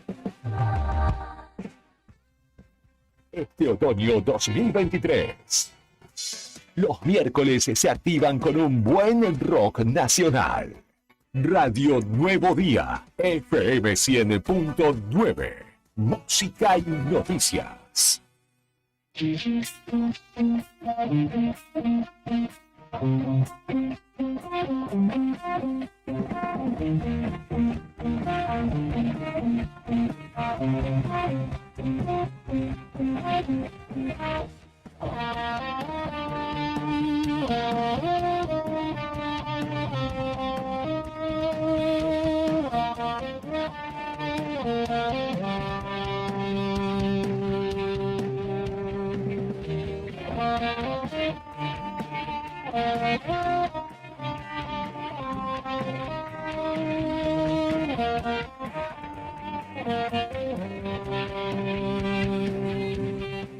Este otoño 2023, los miércoles se activan con un buen rock nacional. Radio Nuevo Día, FM 100.9, música y noticias.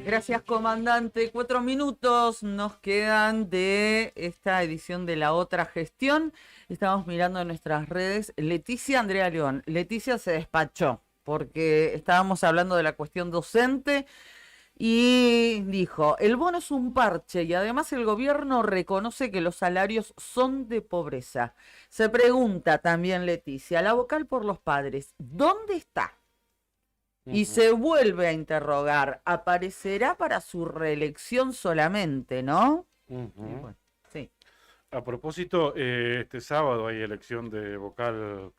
Gracias, comandante. 4 minutos nos quedan de esta edición de La Otra Gestión. Estamos mirando en nuestras redes. Leticia Andrea León. Leticia se despachó porque estábamos hablando de la cuestión docente y dijo, el bono es un parche y además el gobierno reconoce que los salarios son de pobreza. Se pregunta también Leticia, la vocal por los padres, ¿dónde está? Y se vuelve a interrogar, ¿aparecerá para su reelección solamente, no? Bueno, sí. A propósito, este sábado hay elección de vocal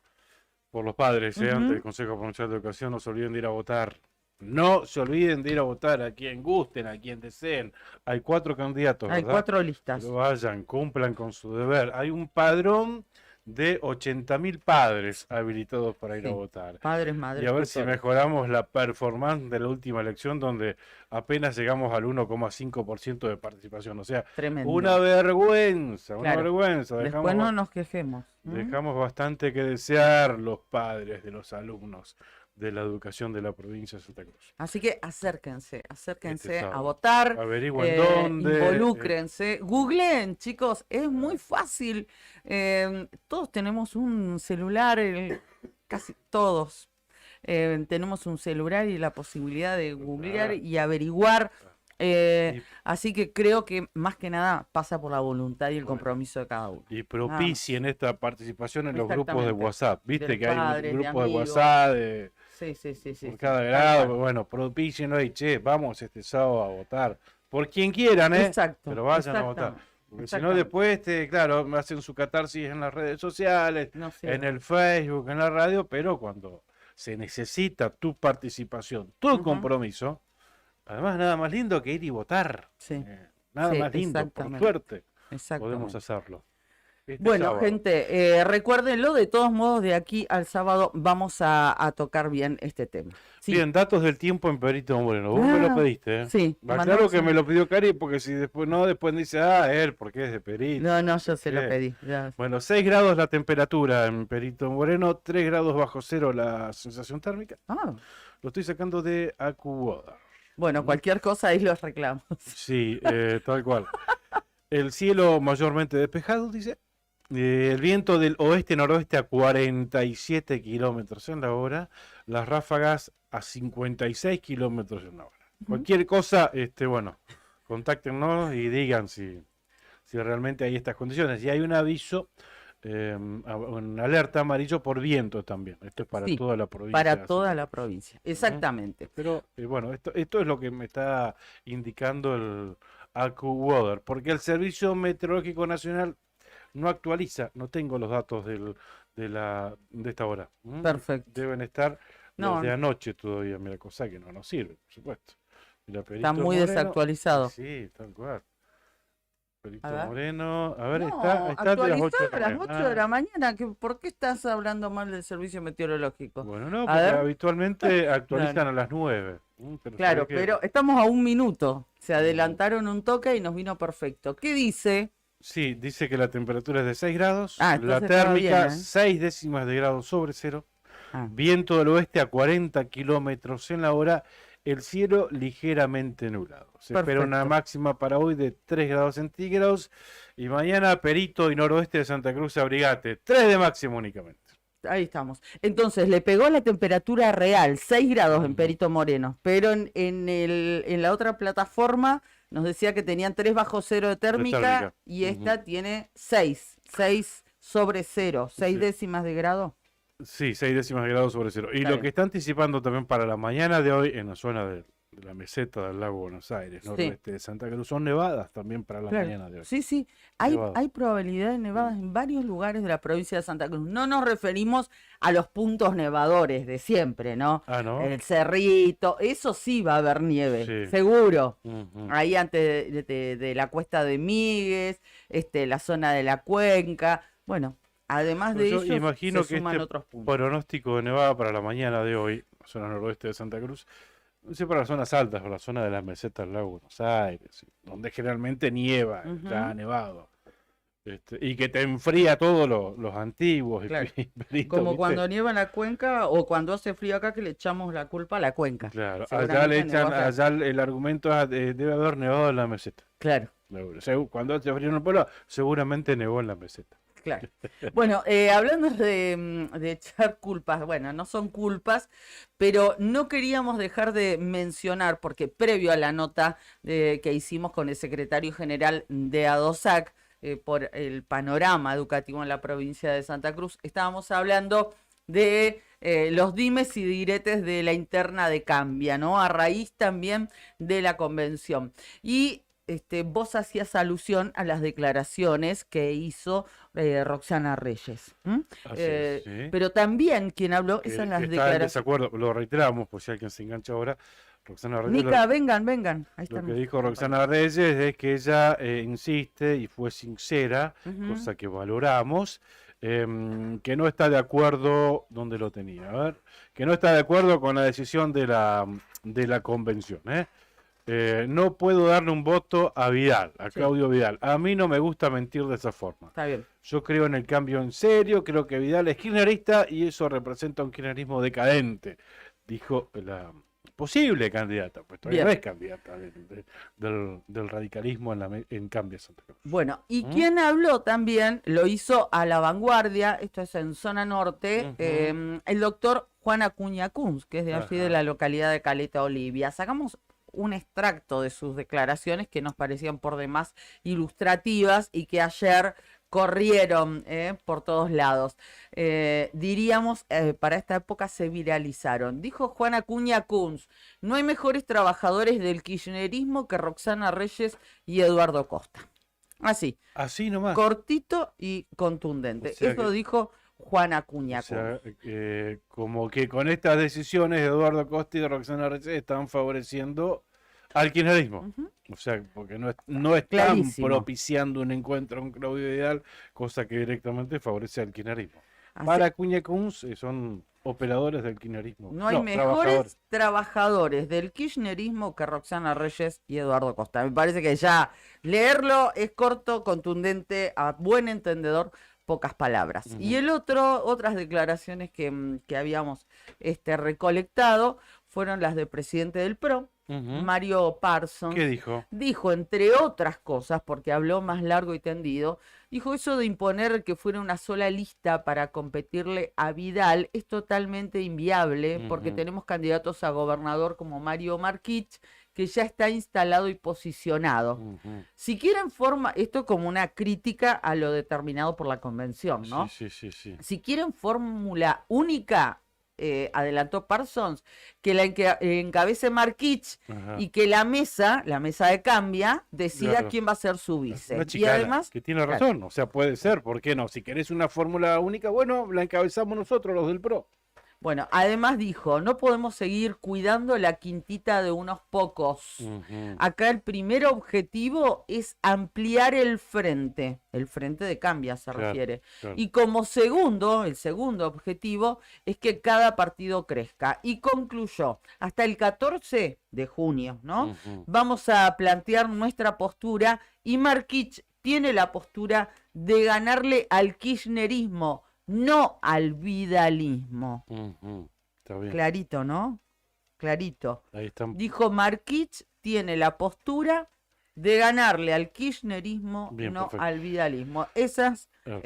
por los padres, ante el Consejo Provincial de Educación. No se olviden de ir a votar. No se olviden de ir a votar a quien gusten, a quien deseen. Hay 4 candidatos, Hay ¿verdad? 4 listas. Pero vayan, cumplan con su deber. Hay un padrón de 80.000 padres habilitados para ir a votar. Padres, madres. Y a ver si tutores. mejoramos la performance de la última elección, donde apenas llegamos al 1,5% de participación. O sea, Tremendo. una vergüenza, una Claro. vergüenza. Después no nos quejemos. Dejamos bastante que desear los padres de los alumnos de la educación de la provincia de Santa Cruz. Así que acérquense Este a sábado. votar. Averigüen dónde. Involúcrense. Googleen, chicos, es muy fácil. Todos tenemos un celular, casi todos. Tenemos un celular y la posibilidad de googlear y averiguar. Así que creo que más que nada pasa por la voluntad y el compromiso de cada uno. Y propicien esta participación en los grupos de Exactamente. WhatsApp. Viste De que hay padres, de grupos de amigos. WhatsApp de Sí. por cada tal grado. cual. Bueno, propicienlo y che, vamos este sábado a votar. Por quien quieran, Exacto. Pero vayan a votar. Porque si no, después, claro, hacen su catarsis en las redes sociales, No sirve. en el Facebook, en la radio, pero cuando se necesita tu participación, tu compromiso, además nada más lindo que ir y votar. Sí. Nada Sí, más lindo, por exactamente. suerte, Exactamente. podemos hacerlo. Este Bueno, sábado. gente, recuérdenlo, de todos modos, de aquí al sábado vamos a tocar bien este tema. Sí. Bien, datos del tiempo en Perito Moreno. Vos me lo pediste, ¿eh? Sí. Va, mandamos claro que un- me lo pidió Cari, porque si después no, después dice, él, porque es de Perito. No, yo se lo Sí. pedí. ya. Bueno, 6 grados la temperatura en Perito Moreno, 3 grados bajo cero la sensación térmica. Ah, Lo estoy sacando de AccuWeather. bueno, cualquier cosa ahí los reclamos. Sí, tal cual. El cielo mayormente despejado, dice. El viento del oeste-noroeste a 47 kilómetros en la hora. Las ráfagas a 56 kilómetros en la hora. Cualquier cosa, bueno, contáctenos y digan si realmente hay estas condiciones. Y hay un aviso en alerta amarillo por viento también. Esto es para Sí, toda la provincia. para toda la provincia, exactamente. Pero bueno, esto es lo que me está indicando el AccuWeather, porque el Servicio Meteorológico Nacional no actualiza, no tengo los datos de esta hora. Perfecto. Deben estar No, los de anoche todavía, mira, cosa que no nos sirve, por supuesto. Mira, está Perito muy Moreno, desactualizado. sí, tal cual. Perito A ver. Moreno, a ver, No, está de las 8 actualizado de a la las mañana. 8 de la mañana. ¿Por qué estás hablando mal del servicio meteorológico? Bueno, no, A porque ver. habitualmente actualizan a las 9. Pero Claro, se ve que- pero estamos a un minuto. Se adelantaron un toque y nos vino perfecto. ¿Qué dice? Sí, dice que la temperatura es de 6 grados, Ah, la entonces estaba térmica bien, ¿eh? 6 décimas de grado sobre cero, Ah, viento del oeste a 40 kilómetros en la hora, el cielo ligeramente nublado. Se espera una Perfecto. máxima para hoy de 3 grados centígrados y mañana Perito y noroeste de Santa Cruz abrigate, 3 de máximo únicamente. ahí estamos. Entonces, le pegó la temperatura real, 6 grados en Perito Moreno, pero en la otra plataforma nos decía que tenían 3 bajo cero de térmica, térmica. y esta tiene 6 sobre cero, 6 Sí. décimas de grado. Sí, 6 décimas de grado sobre cero. Y Está lo bien. que está anticipando también para la mañana de hoy en la zona de la meseta del lago Buenos Aires, Sí. noroeste de Santa Cruz, son nevadas también para la Claro. mañana de hoy. Sí, sí, hay Nevado. probabilidad de nevadas en varios lugares de la provincia de Santa Cruz. No nos referimos a los puntos nevadores de siempre, ¿no? Ah, ¿no? El Cerrito, eso sí va a haber nieve, Sí. seguro. Ujú. Ahí antes de la cuesta de Migues, la zona de la Cuenca. Bueno, además de Yo ellos, imagino se que suman este otros puntos. pronóstico de nevada para la mañana de hoy, zona noroeste de Santa Cruz, no sé para las zonas altas, para la zona de las mesetas del lago Buenos Aires, donde generalmente nieva, Ujú. ya ha nevado. Y que te enfría todos los antiguos. Claro. Peritos, Como ¿viste? cuando nieva en la Cuenca o cuando hace frío acá, que le echamos la culpa a la Cuenca. Claro, allá Seguramente le echan, nevó acá. allá el argumento es, debe haber nevado en la meseta. Claro. Cuando hace frío en el pueblo, seguramente nevó en la meseta. Claro. Bueno, hablando de echar culpas, bueno, no son culpas, pero no queríamos dejar de mencionar, porque previo a la nota que hicimos con el secretario general de ADOSAC, por el panorama educativo en la provincia de Santa Cruz, estábamos hablando de los dimes y diretes de la interna de Cambia, ¿no? A raíz también de la convención. Y vos hacías alusión a las declaraciones que hizo Roxana Reyes. Así es, sí. Pero también quien habló, Que- esas son que las está en declaraciones. desacuerdo, lo reiteramos por si alguien se engancha ahora. Roxana Reyes, Nica, vengan. Ahí lo están. que dijo Roxana Reyes es que ella insiste y fue sincera, Ujú. cosa que valoramos, que no está de acuerdo donde lo tenía, a ver, que no está de acuerdo con la decisión de la convención, ¿eh? No puedo darle un voto a Vidal, a Sí. Claudio Vidal. A mí no me gusta mentir de esa forma. Está bien. Yo creo en el cambio en serio, creo que Vidal es kirchnerista y eso representa un kirchnerismo decadente, dijo la posible candidata, pues todavía Bien. no es candidata del radicalismo en Cambia Santa Cruz. Bueno, y ¿Mm? quien habló también, lo hizo a La Vanguardia, esto es en zona norte, Ujú. el doctor Juan Acuña Kunz, que es de allí de Ajá. la localidad de Caleta Olivia. Sacamos un extracto de sus declaraciones que nos parecían por demás ilustrativas y que ayer corrieron por todos lados. Diríamos, para esta época se viralizaron. Dijo Juan Acuña Kunz: no hay mejores trabajadores del kirchnerismo que Roxana Reyes y Eduardo Costa. Así, Así nomás. cortito y contundente. O sea Eso que- dijo Juan Acuña O sea, Kunz. como que con estas decisiones Eduardo Costa y Roxana Reyes están favoreciendo al kirchnerismo. Ujú. O sea, porque no están Clarísimo. propiciando un encuentro con Claudio Vidal, cosa que directamente favorece al kirchnerismo. Así- Para Acuña Kunz son operadores del kirchnerismo. No hay mejores trabajadores del kirchnerismo que Roxana Reyes y Eduardo Costa. Me parece que ya leerlo es corto, contundente, a buen entendedor, pocas palabras. Ujú. Y otras declaraciones que habíamos recolectado fueron las del presidente del PRO, Ujú. Mario Parsons. ¿Qué dijo? Dijo, entre otras cosas, porque habló más largo y tendido, dijo: eso de imponer que fuera una sola lista para competirle a Vidal es totalmente inviable, porque Ujú. tenemos candidatos a gobernador como Mario Marquich, que ya está instalado y posicionado. Si quieren esto como una crítica a lo determinado por la convención, ¿no? Sí. Si quieren fórmula única, adelantó Parsons, que la encabece Markich Ajá. y que la mesa de cambia, decida Claro. quién va a ser su vice. Una Y chicana, además, que tiene razón, o sea, puede ser, ¿por qué no? Si querés una fórmula única, bueno, la encabezamos nosotros, los del PRO. bueno, además dijo, no podemos seguir cuidando la quintita de unos pocos. Acá el primer objetivo es ampliar el frente de cambia se Claro, refiere. claro. Y el segundo objetivo es que cada partido crezca. Y concluyó, hasta el 14 de junio, ¿no? Vamos a plantear nuestra postura y Markich tiene la postura de ganarle al kirchnerismo, no al vidalismo. Está bien. Clarito, ¿no? Clarito. Ahí están. Dijo Markich tiene la postura de ganarle al kirchnerismo, Bien, no perfecto. al vidalismo. Esas son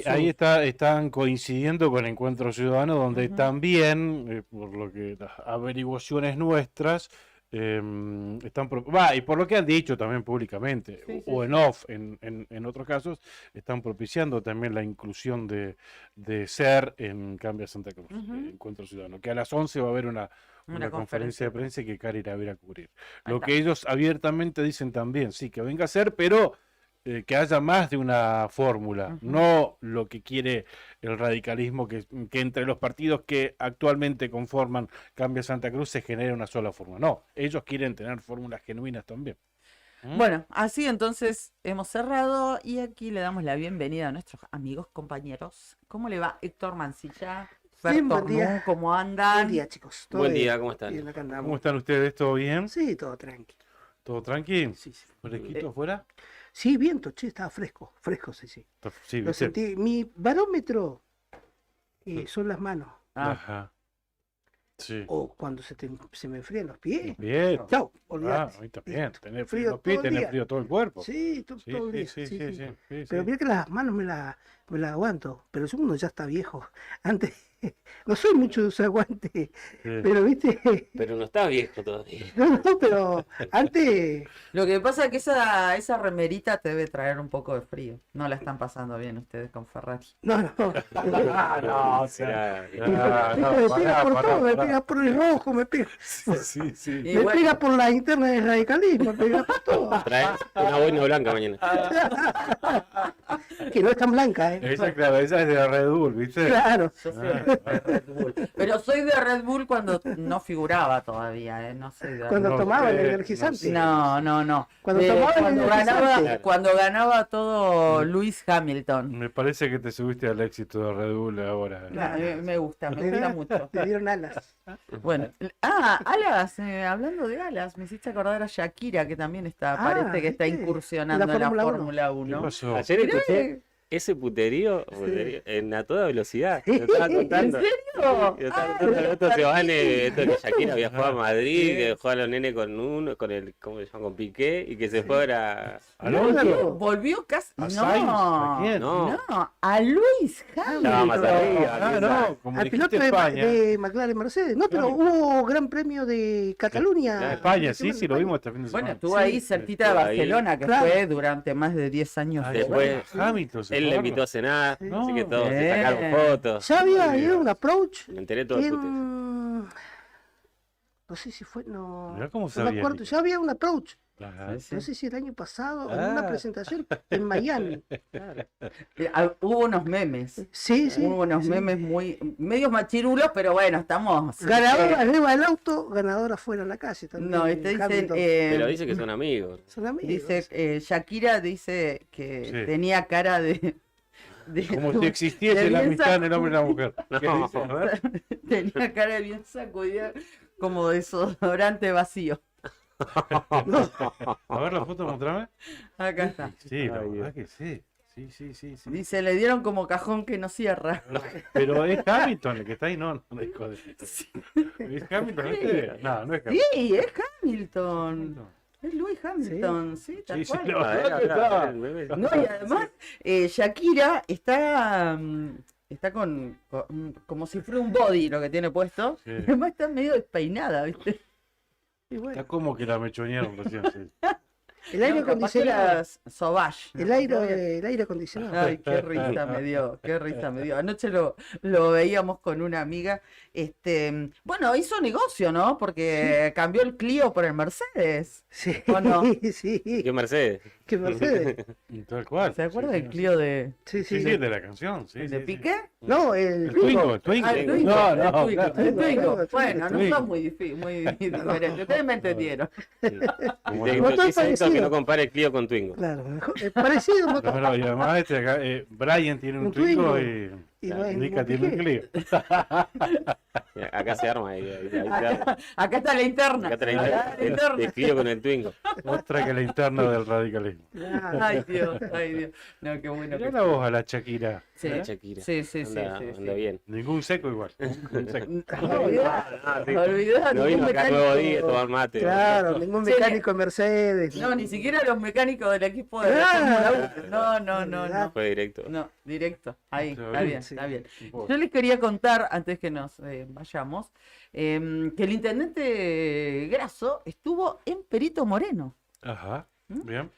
Ahí están coincidiendo con Encuentro Ciudadano, donde también, por lo que las averiguaciones nuestras, y por lo que han dicho también públicamente, Sí, o sí, en off, en otros casos, están propiciando también la inclusión de SER en Cambia Santa Cruz, Encuentro Ciudadano, que a las 11 va a haber una conferencia de prensa que Cari irá a ver a cubrir. Ahí Lo está. que ellos abiertamente dicen también, sí, que venga a ser, pero que haya más de una fórmula, no lo que quiere el radicalismo, que entre los partidos que actualmente conforman Cambia Santa Cruz se genere una sola fórmula. No, ellos quieren tener fórmulas genuinas también. Bueno, así entonces hemos cerrado y aquí le damos la bienvenida a nuestros amigos, compañeros. ¿Cómo le va Héctor Mancilla? Fer Bien, buen Tornú, día. ¿cómo andan? Buen día, chicos. ¿Todo Buen bien? día, ¿cómo están? Bien, acá andamos. ¿Cómo están ustedes? ¿Todo bien? Sí, todo tranqui. ¿Todo tranqui? Sí, sí. ¿Fresquito afuera? Sí, viento, che, estaba fresco, sí. Sí, Lo ¿viste? sentí. Mi barómetro son las manos. Ajá. Sí. O cuando se me enfrían los pies. Bien. Chau, Ah, olvidate. ahí está bien. Tener Frío frío los pies, todo el tener día. frío todo el cuerpo. Sí, todo el día. sí, sí. sí, Pero sí. mira que las manos me la aguanto. Pero uno ya está viejo. Antes, no soy mucho de usar guante. Pero viste, Pero no está viejo todavía. no, pero antes. Lo que pasa es que esa remerita te debe traer un poco de frío. No la están pasando bien ustedes con Ferrari. No. No, o Será- Me pega por todo, me pega por el rojo, me pega. Sí. Y Me bueno, pega por la interna del radicalismo, me pega por todo. Trae una boina blanca mañana. Que no es tan blanca, ¿eh? Esa, claro, esa es de Red Bull, ¿viste? Claro. yo soy de Red Bull. Pero soy de Red Bull cuando no figuraba todavía, ¿eh? No soy de Cuando No tomaba el sé, energizante. No. Cuando tomaba el ganaba, energizante. cuando ganaba todo Lewis Hamilton. Me parece que te subiste al éxito de Red Bull ahora. Me gusta mucho. Le dieron alas. Bueno, Alas, hablando de Alas, me hiciste acordar a Shakira, que también parece que está ¿viste? incursionando En la en la Fórmula Fórmula ¿Qué 1. pasó? Ayer Mirá escuché ese puterío en a toda velocidad. Lo estaba ¿En contando. serio? Lo estaba contando el otro Giovanni, esto que Shakira viajó a Madrid, Sí. que dejó a los nenes con el, ¿cómo se llama? Con Piqué, y que se fue ahora. Volvió casi. ¿A Sainz? ¿A quién? No, A Luis estaba más Hamilton. arriba. Ah, no, como Al dijiste piloto España. de McLaren Mercedes. No, pero hubo Gran Premio de Cataluña. España, sí, lo vimos este fin de Bueno, semana. estuvo ahí cerquita de estuvo ahí. Barcelona, que Claro. fue durante más de 10 años. Ah, Después, Hamilton se él fue le a invitó a cenar, Sí. así que No. todos se Bien. sacaron fotos. Ya había ido un approach. Me enteré todo el puteo. No sé si fue, no. Mirá cómo No me sabía, acuerdo. Nico. Ya había un approach. Ajá. No sé si el año pasado, en Ah. una presentación en Miami. Hubo unos memes. Sí. Hubo unos sí. memes medios machirulos, pero bueno, estamos. Ganadora arriba del auto, ganadora fuera en la calle también. No, este dicen. Hamilton. Pero dice que son amigos. Son amigos. Dice, Shakira dice que Sí. tenía cara de Como si existiese de la bien amistad en el hombre y la mujer. No. ¿Qué dice? A ver. tenía cara de bien sacudida, como desodorante vacío. A ver la foto, mostrame. Acá está. Sí, la Ay, verdad que sí. Sí. Dice, le dieron como cajón que no cierra. Pero es Hamilton el que está ahí, no es joder. ¿Es Hamilton este? No, no es Hamilton. Sí, es Hamilton. Es Lewis Hamilton, sí, tal Sí, cual. no, A ver, acá, el meme. No, y además, Shakira está como si fuera un body lo que tiene puesto. Sí. Y además está medio despeinada, ¿viste? Y bueno, Está como que la mechonearon recién. Sí. el aire No, capaz que acondicionado. era Sauvage. El aire acondicionado. Ay, qué risa me dio, qué risa me dio. Anoche lo veíamos con una amiga. Bueno, hizo negocio, ¿no? Porque cambió el Clio por el Mercedes. Sí, ¿O no? sí. ¿Qué Mercedes? Que Mercedes. Tal cual. ¿Se acuerda Sí, del sí, Clio de, Sí, Sí, sí. sí, de la canción. Sí, de sí, Piqué? No, El Twingo, el Twingo. Ah, el Twingo, No, el no, Twingo, claro. el Twingo. El Bueno, no Twingo. son muy diferentes. Ustedes me entendieron. Como Te no- Motor dice esto que parecido. no compare el Clio con Twingo. Claro, parecido. motor. No, no, y además acá, Brian tiene un Un Twingo Twingo. y Y no hay Nica ningún tiene un Piqué. Clio. Acá se arma. Ahí se arma. Acá está la interna. Acá te Acá está la interna. el Clio con el Twingo. Otra que la interna del radicalismo. Claro. Ay, Dios, ay, Dios. No, qué bueno Mirá que la voz a la Shakira. sí. La Shakira. Sí, sí, sí, Anda, sí, anda sí. bien. Ningún seco igual. Ningún seco. Olvidá, No vino acá nuevo día a tomar mate. Claro, ningún Sí, mecánico en Mercedes. No, ni siquiera los mecánicos del equipo de Ah, Fórmula 1. No, no, no, no. Fue directo. No, directo. Ahí, Está está bien, bien, sí. está bien. Vos. Yo les quería contar, antes que nos vayamos, que el intendente Grasso estuvo en Perito Moreno. Ajá. Bien.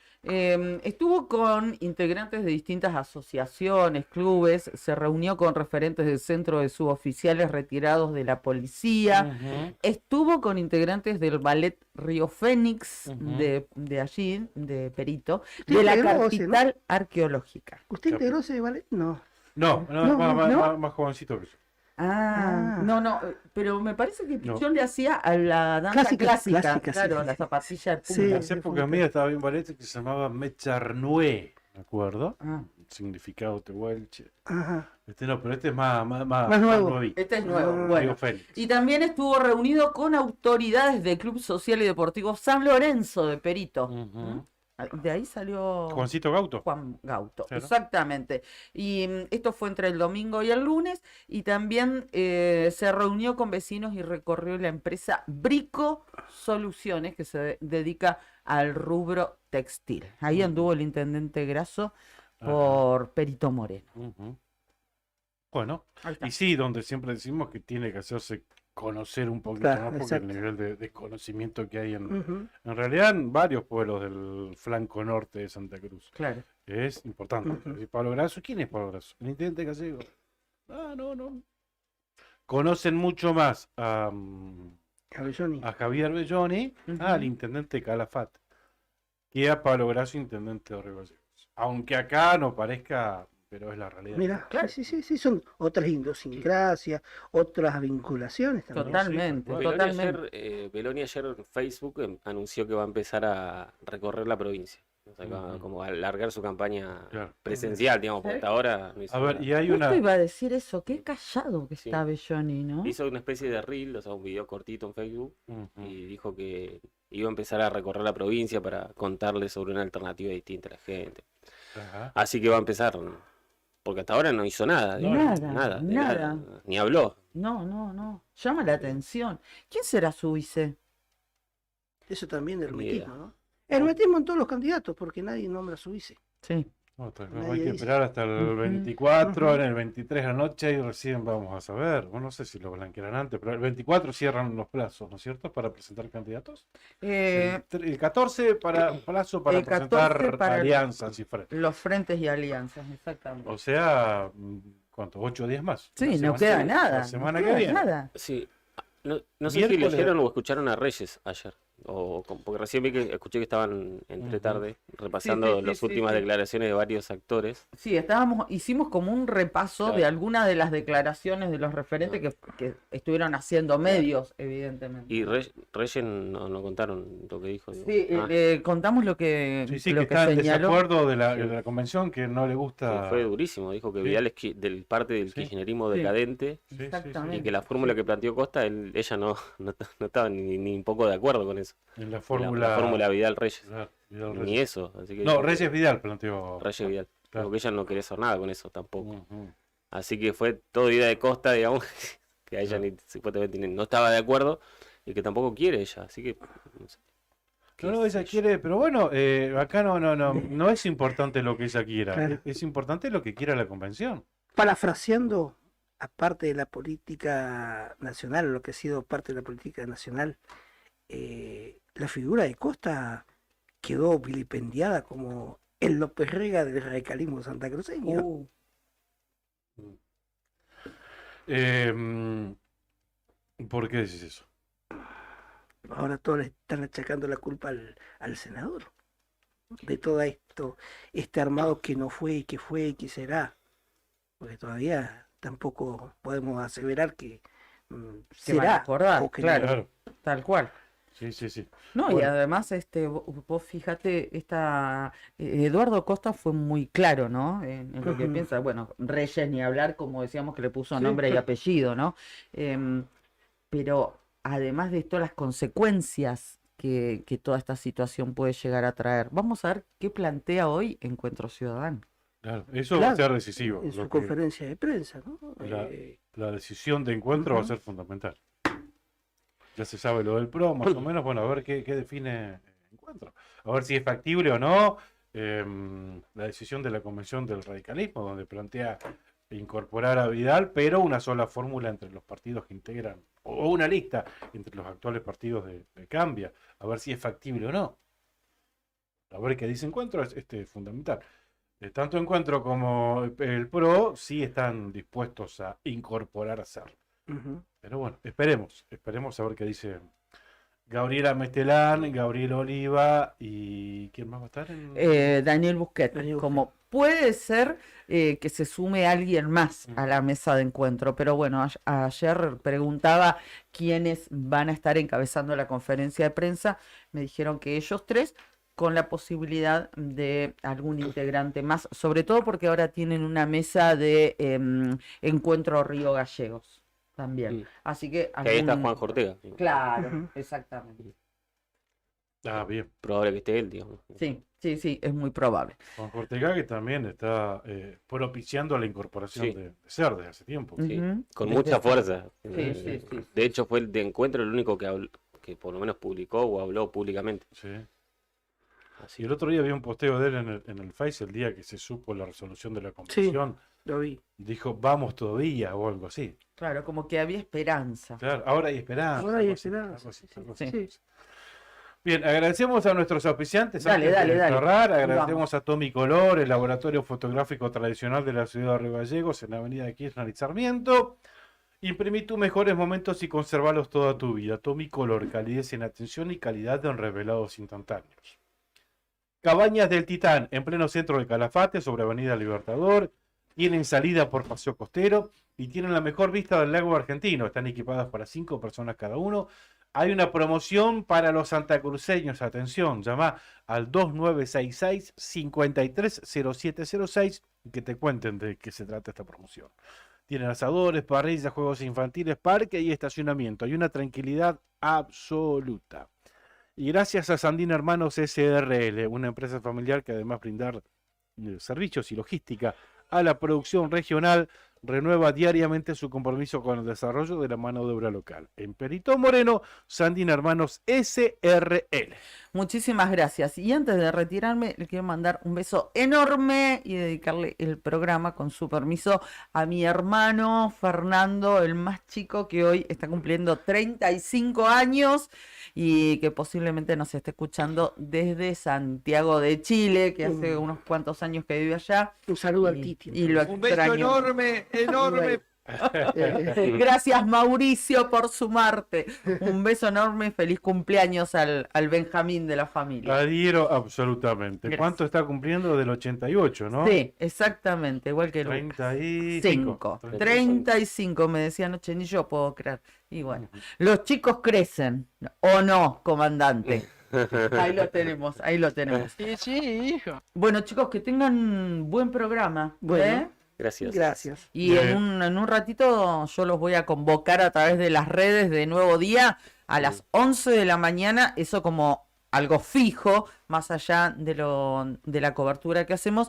Estuvo con integrantes de distintas asociaciones, clubes, se reunió con referentes del centro de suboficiales retirados de la policía, Ujú. estuvo con integrantes del ballet Río Fénix, Ujú. de allí, de Perito, Usted de la integró ese, ¿no? capital arqueológica. ¿Usted integró ese ballet? No. No, no, No, más, ¿no? más jovencito que yo. Ah, Ah. no, no, pero me parece que No. Pichón le hacía a la danza Clásica, clásica, clásica, sí, claro, sí, la sí. zapatilla de Sí. punta. En las épocas mías estaba bien ballet que se llamaba Mecharnué, ¿me acuerdo? Ah, Significado tehuelche. Ajá. No, pero este es más Más nuevo. nuevito. este es nuevo, Ah, bueno. Río Fénix. Y también estuvo reunido con autoridades del Club Social y Deportivo San Lorenzo de Perito. Ujú. De ahí salió Juancito Gauto. Juan Gauto, Claro. exactamente. Y esto fue entre el domingo y el lunes. Y también se reunió con vecinos y recorrió la empresa Brico Soluciones, que se dedica al rubro textil. Ahí anduvo el intendente Grasso por Perito Moreno. Ujú. Bueno, Ahí está. y sí, donde siempre decimos que tiene que hacerse conocer un poquito Claro, más, porque exacto. el nivel de conocimiento que hay Ujú. en realidad en varios pueblos del flanco norte de Santa Cruz. Claro. Es importante. Ujú. ¿Y Pablo Grasso? ¿Quién es Pablo Grasso? El intendente gallego. Ah, no, no. Conocen mucho más Cabelloni. a Javier Belloni, Ujú. al intendente Calafat, que a Pablo Grasso, intendente de Río Gallegos. Aunque acá no parezca, pero es la realidad. Mira, Claro. sí, sí, sí, son otras idiosincrasias, otras vinculaciones también. Totalmente, Bueno, totalmente. Beloni ayer en Facebook anunció que va a empezar a recorrer la provincia. O sea, va Ujú. como a alargar su campaña Claro. presencial, digamos, porque Sí. hasta ahora no hizo A ver, nada. y hay Justo una. iba a decir eso, qué callado que Sí. está Belloni, ¿no? Hizo una especie de reel, o sea, un video cortito en Facebook, Ujú. y dijo que iba a empezar a recorrer la provincia para contarle sobre una alternativa distinta a la gente. Ajá. Así que va a empezar, porque hasta ahora no hizo nada, digamos, Nada, de nada. ni habló. No, no, no. Llama la atención. ¿Quién será su vice? Eso también del Ni hermetismo, idea. ¿no? Hermetismo en todos los candidatos, porque nadie nombra a su vice. Sí. No, tal vez Nadie hay que dice. esperar hasta el Ujú. 24, Ujú. en el 23 a la noche y recién vamos a saber. Bueno, no sé si lo blanquearán antes, pero el 24 cierran los plazos, ¿no es cierto? Para presentar candidatos. El 14 para plazo para el 14 presentar para el- alianzas y frentes. Los frentes y alianzas, exactamente. O sea, ¿cuánto? 8 días más. Sí, La no semana- queda nada. La semana no que queda viene. nada. Sí, no sé si Miércoles. leyeron o escucharon a Reyes ayer, porque recién vi que escuché que estaban entre Ujú. tarde repasando sí, las sí, últimas sí. declaraciones de varios actores. Sí, hicimos como un repaso de Claro. algunas de las declaraciones de los referentes que estuvieron haciendo medios, evidentemente. Y Reyes no contaron lo que dijo. digo. Sí, Ah, contamos lo que, Sí, sí, lo que que está en señaló. desacuerdo de Sí. la convención, que no le sí, gusta. fue durísimo. Dijo que Sí. Vidal es del parte del Sí. kirchnerismo Sí. decadente Sí, sí, sí. Exactamente. y que la fórmula que planteó Costa, ella no estaba ni un poco de acuerdo con eso. En la La fórmula. fórmula Vidal-Reyes. Claro, Vidal Ni Reyes. eso. Así que No, dijo que Reyes Vidal planteó. Reyes Vidal. Claro. Porque ella no quería hacer nada con eso tampoco. Ujú. Así que fue todo idea de Costa, digamos, que a ella Claro. supuestamente no estaba de acuerdo y que tampoco quiere ella. Así que, no sé. No, no, Qué ella sé yo. quiere, pero bueno, acá no es importante lo que ella quiera, Claro. es importante lo que quiera la convención. Parafraseando, aparte de la política nacional, lo que ha sido parte de la política nacional, la figura de Costa quedó vilipendiada como el López Rega del radicalismo santacruceño. ¿Por qué decís eso? Ahora todos le están achacando la culpa al senador de todo esto, este armado que no fue y que será, porque todavía tampoco podemos aseverar que Se van a será acordar, o que claro. no. Claro. Tal cual. Sí, sí, sí. No, y Bueno. además, vos fíjate, Eduardo Costa fue muy claro, ¿no? En lo que Ujú. piensa. Bueno, Reyes ni hablar, como decíamos que le puso Sí. nombre y apellido, ¿no? Pero además de todas las consecuencias que toda esta situación puede llegar a traer, vamos a ver qué plantea hoy Encuentro Ciudadano. Claro, eso va a Claro, ser decisivo. en su Lo que- conferencia de prensa, ¿no? la decisión de encuentro va a Ujú. ser fundamental. Ya se sabe lo del PRO, más o menos. Bueno, a ver qué define encuentro. A ver si es factible o no la decisión de la Convención del Radicalismo, donde plantea incorporar a Vidal, pero una sola fórmula entre los partidos que integran, o una lista entre los actuales partidos de Cambia. A ver si es factible o no. A ver qué dice encuentro es fundamental. Tanto Encuentro como el PRO sí están dispuestos a incorporar a hacerlo. Ujú. Pero bueno, esperemos a ver qué dice Gabriela Mestelán, Gabriel Oliva y ¿quién más va a estar? Daniel Busquet, Daniel Busquet. como puede ser que se sume alguien más a la mesa de encuentro, pero bueno, ayer preguntaba quiénes van a estar encabezando la conferencia de prensa, me dijeron que ellos tres, con la posibilidad de algún integrante más, sobre todo porque ahora tienen una mesa de Encuentro Río Gallegos también, así que Que ahí está algún- Juan Ortega. Claro, Ujú. exactamente. Ah, bien. Probable que esté él, digamos. Sí, es muy probable. Juan Ortega, que también está propiciando la incorporación Sí. de SER desde hace tiempo. Sí, Ujú. con Desde mucha hace- fuerza. Sí. De hecho, fue el de encuentro el único que por lo menos publicó o habló públicamente. Sí. Así Y el otro día vi un posteo de él en el Face, el día que se supo la resolución de la convención. Lo vi. Dijo, vamos todavía, o algo así. Claro, como que había esperanza. Claro, ahora hay esperanza. Ahora hay algo así, esperanza, algo así, sí, algo sí. así. Bien, agradecemos a nuestros auspiciantes. Dale, Antes de dale. cerrar, Vamos. agradecemos a Tommy Color, el laboratorio fotográfico tradicional de la ciudad de Río Gallegos, en la avenida Kirchner y Sarmiento. Imprimí tus mejores momentos y conservalos toda tu vida. Tommy Color, calidez en atención y calidad en revelados instantáneos. Cabañas del Titán, en pleno centro de Calafate, sobre Avenida Libertador. Tienen salida por Paseo Costero y tienen la mejor vista del lago argentino. Están equipadas para 5 personas cada uno. Hay una promoción para los santacruceños. Atención, llama al 2966-530706 y que te cuenten de qué se trata esta promoción. Tienen asadores, parrillas, juegos infantiles, parque y estacionamiento. Hay una tranquilidad absoluta. Y gracias a Sandín Hermanos SRL, una empresa familiar que además brindar servicios y logística a la producción regional, renueva diariamente su compromiso con el desarrollo de la mano de obra local. En Perito Moreno, Sandín Hermanos SRL. Muchísimas gracias. Y antes de retirarme, le quiero mandar un beso enorme y dedicarle el programa, con su permiso, a mi hermano Fernando, el más chico, que hoy está cumpliendo 35 años y que posiblemente nos esté escuchando desde Santiago de Chile, que hace unos cuantos años que vive allá. Un saludo al Titi. Y lo Un beso extraño. enorme. Gracias, Mauricio, por sumarte. Un beso enorme, feliz cumpleaños al Benjamín de la familia. Adhiero absolutamente. Gracias. ¿Cuánto está cumpliendo? Del 88, ¿no? Sí, exactamente, igual que Lucas. 35. 35, me decía anoche, ni yo puedo creer. Y bueno, los chicos crecen, ¿o no, comandante? Ahí lo tenemos, ahí lo tenemos. Sí, hijo. Bueno, chicos, que tengan buen programa. Bueno. ¿eh? Gracias. Gracias. Y Bien. en un ratito yo los voy a convocar a través de las redes de Nuevo Día a las 11 de la mañana, eso como algo fijo, más allá de la cobertura que hacemos.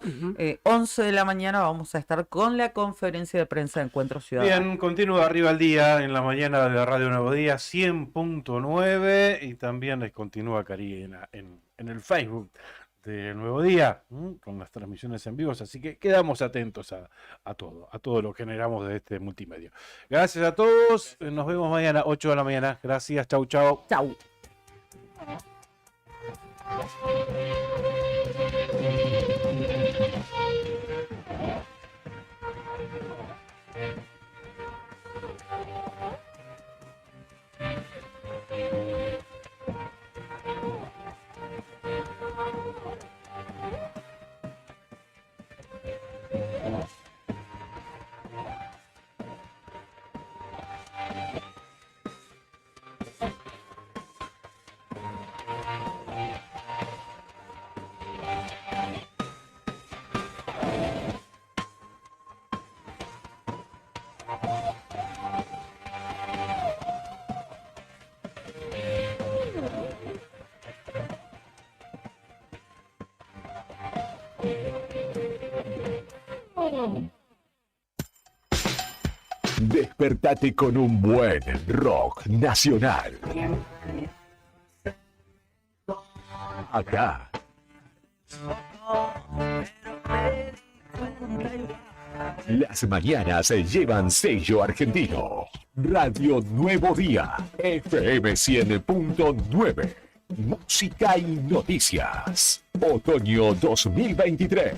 11 de la mañana vamos a estar con la conferencia de prensa de Encuentro Ciudadano. Bien, continúa arriba el día en la mañana de la Radio Nuevo Día 100.9 y también les continúa Karina en el Facebook de Nuevo Día con las transmisiones en vivos, así que quedamos atentos a todo lo que generamos de este multimedia. Gracias a todos, nos vemos mañana 8 de la mañana. Gracias, chau. Chau. Despertate con un buen rock nacional. Acá. Las mañanas se llevan sello argentino. Radio Nuevo Día, FM 100.9. Música y noticias. Otoño 2023.